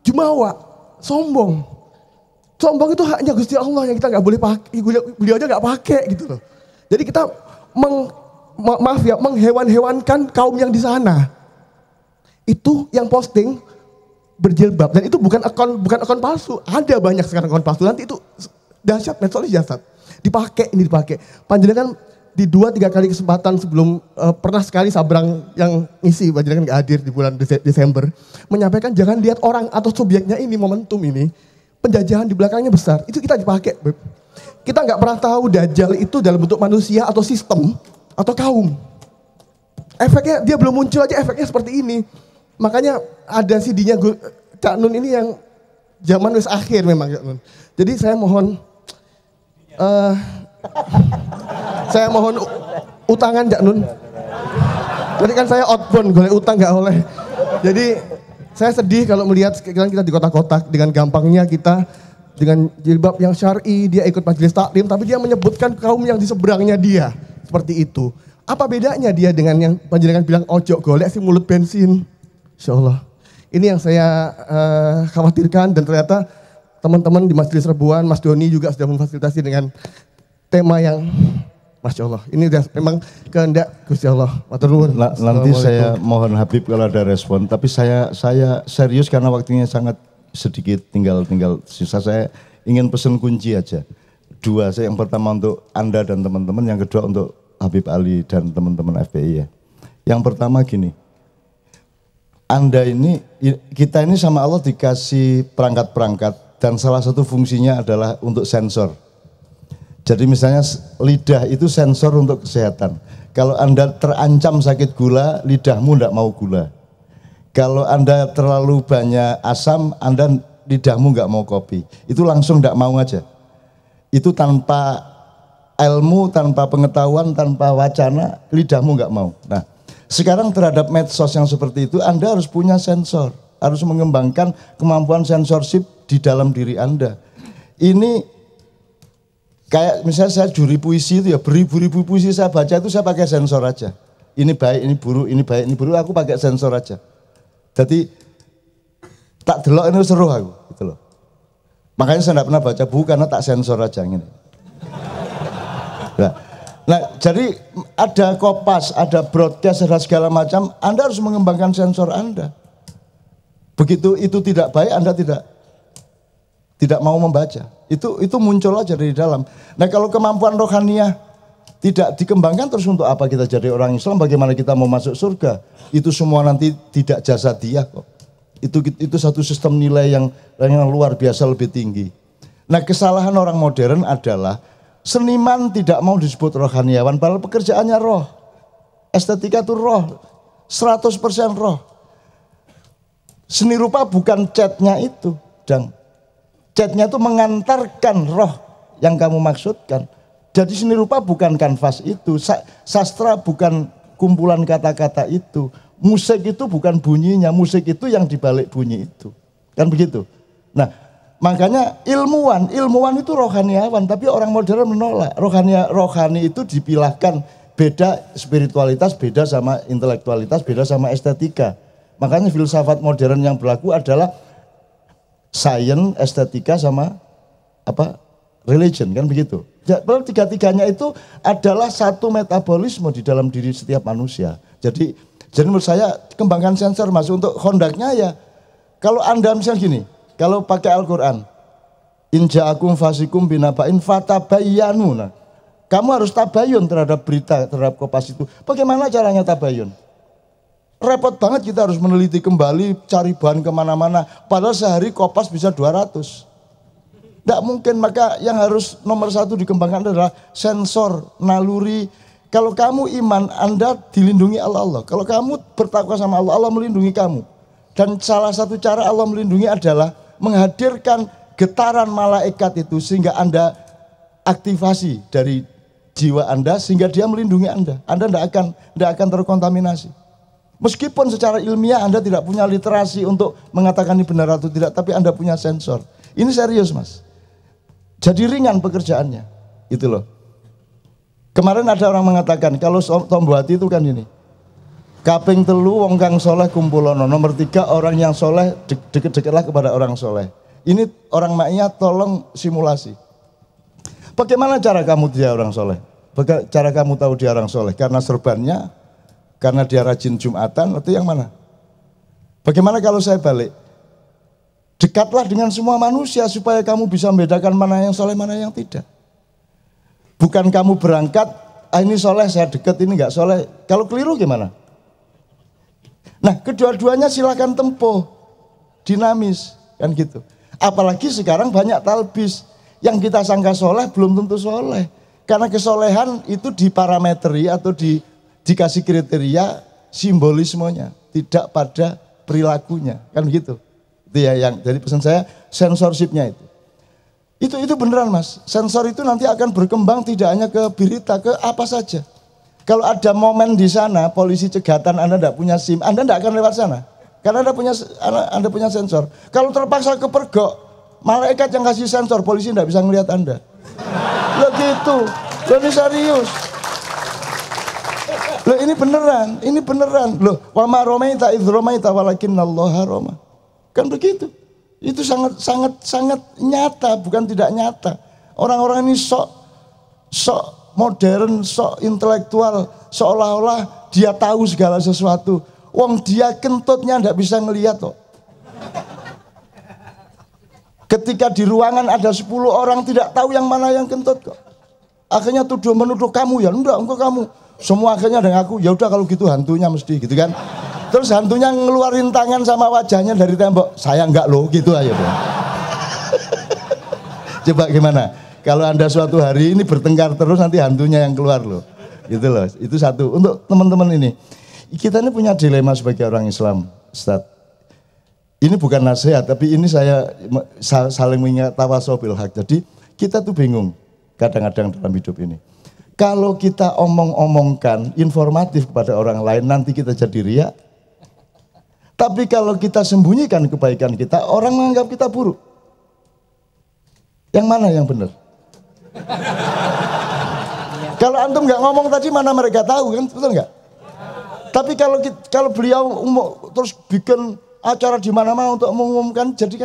jumawa, sombong. Sombong itu haknya Gusti Allah yang kita nggak boleh pakai, beliau aja nggak pakai gitu loh. Jadi kita menghewan-hewankan kaum yang di sana. Itu yang posting berjilbab dan itu bukan akun palsu. Ada banyak sekarang akun palsu. Nanti itu dahsyat, medsosnya dahsyat. Dipakai. Panjenengan di 2-3 kali kesempatan sebelum pernah sekali Sabrang yang ngisi, panjenengan nggak hadir di bulan Desember, menyampaikan jangan lihat orang atau subjeknya ini, momentum ini. Penjajahan di belakangnya besar, itu kita dipakai. Kita nggak pernah tahu Dajjal itu dalam bentuk manusia atau sistem atau kaum. Efeknya dia belum muncul aja efeknya seperti ini. Makanya ada CD-nya Cak Nun ini yang zaman wis akhir memang Cak Nun. Jadi saya mohon utangan Cak Nun. Tadi kan saya outbound, golek utang nggak oleh. Jadi saya sedih kalau melihat sekarang kita di kota-kota dengan gampangnya kita dengan jilbab yang syar'i, dia ikut majelis taklim, tapi dia menyebutkan kaum yang di seberangnya dia. Seperti itu. Apa bedanya dia dengan yang panjenengan bilang ojo golek si mulut bensin? Insya Allah. Ini yang saya khawatirkan dan ternyata teman-teman di Majelis Rebuan, Mas Doni juga sudah memfasilitasi dengan tema yang Masya Allah. Ini udah memang kehendak Gusti Allah. Nanti saya mohon Habib kalau ada respon, tapi saya serius karena waktunya sangat sedikit, tinggal sisa. Saya ingin pesan kunci aja. 2, yang pertama untuk Anda dan teman-teman, yang kedua untuk Habib Ali dan teman-teman FPI ya. Yang pertama gini, kita ini sama Allah dikasih perangkat-perangkat dan salah satu fungsinya adalah untuk sensor. Jadi misalnya lidah itu sensor untuk kesehatan. Kalau Anda terancam sakit gula, lidahmu tidak mau gula. Kalau Anda terlalu banyak asam, lidahmu nggak mau kopi. Itu langsung tidak mau aja. Itu tanpa ilmu, tanpa pengetahuan, tanpa wacana, lidahmu nggak mau. Nah, sekarang terhadap medsos yang seperti itu, Anda harus punya sensor. Harus mengembangkan kemampuan sensorship di dalam diri Anda. Ini kayak misalnya saya juri puisi itu ya, beribu-ribu puisi saya baca itu saya pakai sensor aja. Ini baik, ini buruk, ini baik, ini buruk, aku pakai sensor aja. Jadi tak delok ini seru aku, gitu loh. Makanya saya tidak pernah baca buku karena tak sensor aja ini. Nah, jadi ada Kompas, ada broadcast, ada segala macam. Anda harus mengembangkan sensor Anda. Begitu itu tidak baik, Anda tidak mau membaca. Itu muncul aja dari dalam. Nah, kalau kemampuan rohaniah tidak dikembangkan, terus untuk apa kita jadi orang Islam? Bagaimana kita mau masuk surga? Itu semua nanti tidak jasadiah kok. Itu satu sistem nilai yang luar biasa lebih tinggi. Nah, kesalahan orang modern adalah seniman tidak mau disebut rohaniawan, padahal pekerjaannya roh. Estetika itu roh, 100% roh. Seni rupa bukan catnya itu, dan catnya itu mengantarkan roh yang kamu maksudkan. Jadi seni rupa bukan kanvas itu, sastra bukan kumpulan kata-kata itu, musik itu bukan bunyinya, musik itu yang dibalik bunyi itu, kan begitu. Nah, makanya ilmuwan itu rohaniawan, tapi orang modern menolak. Rohani itu dipilahkan, beda spiritualitas, beda sama intelektualitas, beda sama estetika. Makanya filsafat modern yang berlaku adalah science, estetika sama religion, kan begitu. Padahal tiga-tiganya itu adalah satu metabolisme di dalam diri setiap manusia. Jadi menurut saya kembangkan sensor Mas untuk kondaknya ya. Kalau Anda misalnya gini, kalau pakai Al-Quran, in ja'akum fasikum binaba'in fatabayyanu. Nah, kamu harus tabayun terhadap berita, terhadap Kompas itu. Bagaimana caranya tabayun? Repot banget, kita harus meneliti kembali, cari bahan kemana-mana. Padahal sehari Kompas bisa 200. Tidak mungkin, maka yang harus nomor satu dikembangkan adalah sensor, naluri. Kalau kamu iman, Anda dilindungi Allah. Kalau kamu bertakwa sama Allah, Allah melindungi kamu. Dan salah satu cara Allah melindungi adalah menghadirkan getaran malaikat itu sehingga Anda aktivasi dari jiwa Anda sehingga dia melindungi Anda. Anda tidak akan terkontaminasi. Meskipun secara ilmiah Anda tidak punya literasi untuk mengatakan ini benar atau tidak, tapi Anda punya sensor. Ini serius Mas. Jadi ringan pekerjaannya. Itu loh. Kemarin ada orang mengatakan kalau tombo hati itu kan ini. Kaping telu wong kang soleh kumpulono. Nomor 3 orang yang soleh deket-deketlah kepada orang soleh. Ini orang maknya tolong simulasi. Bagaimana cara kamu dia orang soleh? Cara kamu tahu dia orang soleh? Karena serbannya, karena dia rajin Jumatan, atau yang mana? Bagaimana kalau saya balik? Dekatlah dengan semua manusia supaya kamu bisa membedakan mana yang soleh, mana yang tidak. Bukan kamu berangkat, ini soleh saya dekat, ini enggak soleh. Kalau keliru gimana? Nah, kedua-duanya silakan tempuh, dinamis, kan gitu. Apalagi sekarang banyak talbis, yang kita sangka soleh belum tentu soleh. Karena kesolehan itu diparameteri atau dikasih kriteria simbolismenya, tidak pada perilakunya, kan gitu. Itu ya yang jadi pesan saya, sensorshipnya itu. Itu beneran Mas. Sensor itu nanti akan berkembang tidak hanya ke berita, ke apa saja. Kalau ada momen di sana, polisi cegatan, Anda tidak punya SIM, Anda tidak akan lewat sana. Karena Anda punya sensor. Kalau terpaksa kepergok, malaikat yang kasih sensor, polisi tidak bisa melihat Anda. Loh gitu, loh ini serius. Loh ini beneran. Loh, wa ma romaita idh romaita walakinnallaha roma. Kan begitu. Itu sangat nyata, bukan tidak nyata. Orang-orang ini sok modern, sok intelektual, seolah-olah dia tahu segala sesuatu. Wong dia kentutnya tidak bisa ngelihat kok. Ketika di ruangan ada 10 orang tidak tahu yang mana yang kentut kok. Akhirnya menuduh kamu ya, enggak kamu. Semua akhirnya ada ngaku, ya udah kalau gitu hantunya mesti gitu kan. Terus hantunya ngeluarin tangan sama wajahnya dari tembok. Saya enggak loh, gitu aja. Coba gimana? Kalau Anda suatu hari ini bertengkar terus nanti hantunya yang keluar loh. Gitu loh. Itu satu. Untuk teman-teman ini, kita ini punya dilema sebagai orang Islam, Ustaz. Ini bukan nasihat, tapi ini saya saling mengingat tawasobil hak. Jadi kita tuh bingung kadang-kadang dalam hidup ini. Kalau kita omong-omongkan informatif kepada orang lain, nanti kita jadi riya. Tapi kalau kita sembunyikan kebaikan kita, orang menganggap kita buruk. Yang mana yang benar? Kalau antum nggak ngomong tadi, mana mereka tahu kan, betul nggak? Tapi kalau beliau terus bikin acara di mana-mana untuk mengumumkan, jadi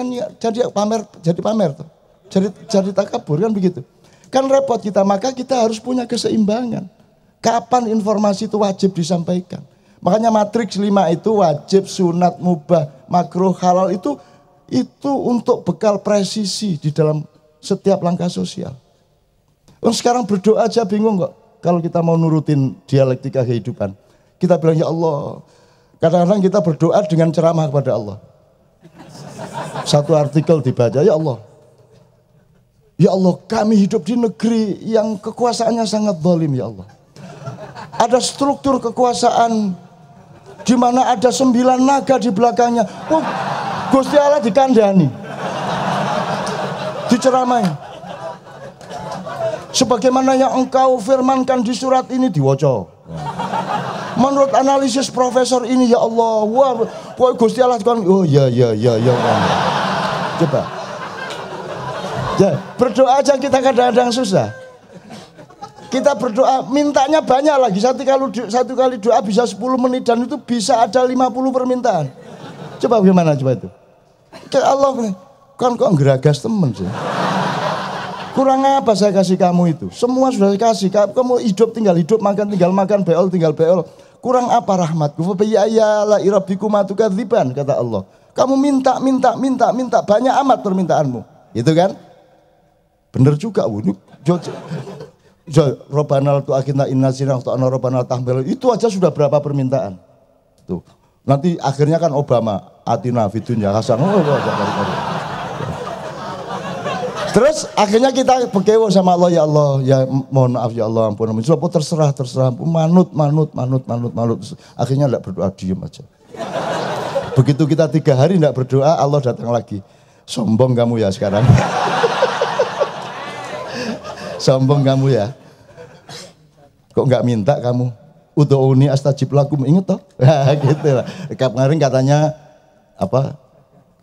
pamer tuh. jadi takabur kan begitu. Kan repot kita, maka kita harus punya keseimbangan. Kapan informasi itu wajib disampaikan? Makanya matriks 5 itu wajib, sunat, mubah, makruh, halal itu untuk bekal presisi di dalam setiap langkah sosial. Sekarang berdoa aja bingung kok kalau kita mau nurutin dialektika kehidupan. Kita bilang ya Allah. Kadang-kadang kita berdoa dengan ceramah kepada Allah. Satu artikel dibaca, ya Allah. Ya Allah, kami hidup di negeri yang kekuasaannya sangat zalim ya Allah. Ada struktur kekuasaan di mana ada 9 naga di belakangnya. Oh, Gusti Allah dikandani. Diceramai. Sebagaimana yang engkau firmankan di surat ini diwoco. Menurut analisis profesor ini ya Allah, wah Gusti Allah kan, oh ya. Coba. Ya, berdoa aja kita kadang-kadang susah. Kita berdoa, mintanya banyak lagi. Satu kali doa bisa 10 menit dan itu bisa ada 50 permintaan. Coba bagaimana coba itu? Kayak Allah kan kok geragas temen sih. Kurang apa saya kasih kamu itu? Semua sudah saya kasih. Kamu hidup tinggal hidup, makan tinggal makan, beol tinggal beol. Kurang apa rahmatku? Fa ya la rabbikum atukadziban kata Allah. Kamu minta banyak amat permintaanmu. Itu kan? Bener juga, ini Robbana tu akhirna innasina ta'ana Robbana tahmil. Itu aja sudah berapa permintaan. Tuh. Nanti akhirnya kan Obama atina fidunya hasan. Terus akhirnya kita bekewo sama Allah, ya Allah, ya mohon maaf ya Allah, ampun. Terserah, manut. Akhirnya enggak berdoa, diem aja. Begitu kita 3 hari enggak berdoa, Allah datang lagi. Sombong kamu ya sekarang. Sombong kamu ya. Kok enggak minta kamu? Ud'uni astajib lakum, inget toh? Gitu lah. Kemarin katanya apa?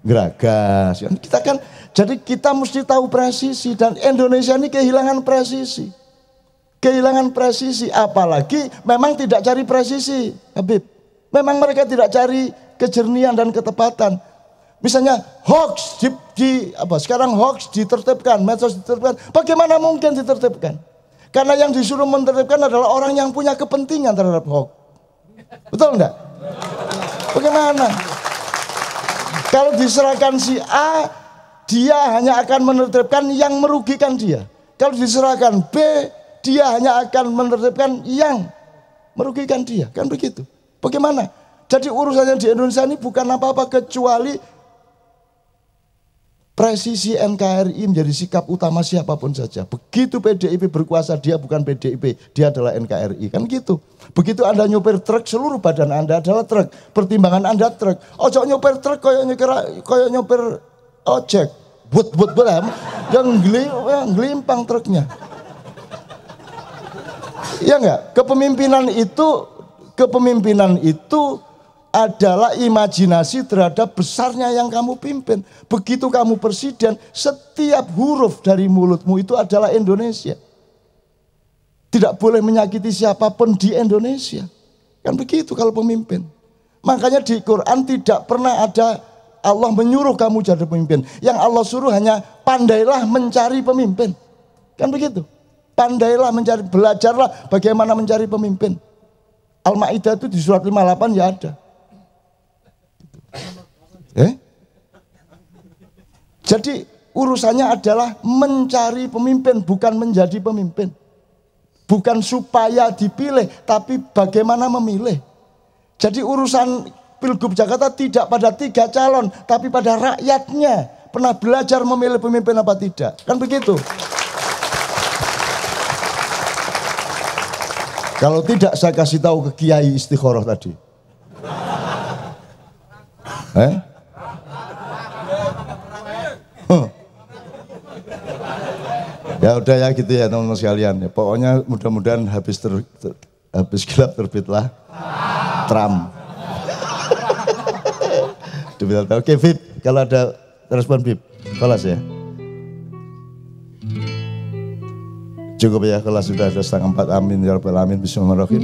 Geragas. Kita kan, jadi kita mesti tahu presisi dan Indonesia ini kehilangan presisi. Kehilangan presisi, apalagi memang tidak cari presisi, Habib. Memang mereka tidak cari kejernihan dan ketepatan. Misalnya hoax sekarang hoax ditertibkan, medsos ditertibkan. Bagaimana mungkin ditertibkan? Karena yang disuruh menertibkan adalah orang yang punya kepentingan terhadap hoax. Betul enggak? Bagaimana? Kalau diserahkan si A, dia hanya akan menertibkan yang merugikan dia. Kalau diserahkan B, dia hanya akan menertibkan yang merugikan dia. Kan begitu. Bagaimana? Jadi urusannya di Indonesia ini bukan apa-apa kecuali presisi NKRI menjadi sikap utama siapapun saja. Begitu PDIP berkuasa, dia bukan PDIP, dia adalah NKRI. Kan gitu. Begitu Anda nyopir truk, seluruh badan Anda adalah truk. Pertimbangan Anda truk. Ojo nyopir truk kayak nyopir ojek. But yang ngelimpang truknya. Iya enggak? Kepemimpinan itu adalah imajinasi terhadap besarnya yang kamu pimpin. Begitu kamu presiden, setiap huruf dari mulutmu itu adalah Indonesia. Tidak boleh menyakiti siapapun di Indonesia. Kan begitu kalau pemimpin. Makanya di Quran tidak pernah ada Allah menyuruh kamu jadi pemimpin. Yang Allah suruh hanya pandailah mencari pemimpin. Kan begitu. Pandailah mencari, belajarlah bagaimana mencari pemimpin. Al-Maidah itu di surat 58 ya ada. Jadi urusannya adalah mencari pemimpin, bukan menjadi pemimpin. Bukan supaya dipilih, tapi bagaimana memilih. Jadi urusan Pilgub Jakarta tidak pada 3 calon, tapi pada rakyatnya. Pernah belajar memilih pemimpin apa tidak? Kan begitu. Kalau tidak saya kasih tahu ke Kiai Istikharah tadi. Ya udah ya gitu ya teman-teman sekalian. Ya, pokoknya mudah-mudahan habis gelap terbitlah Trump. Oke Vip, kalau ada respon Vip, kelas ya. Cukup ya kalau sudah ada 3:30. Amin ya rabbal alamin. Bismillahirrahmanirrahim.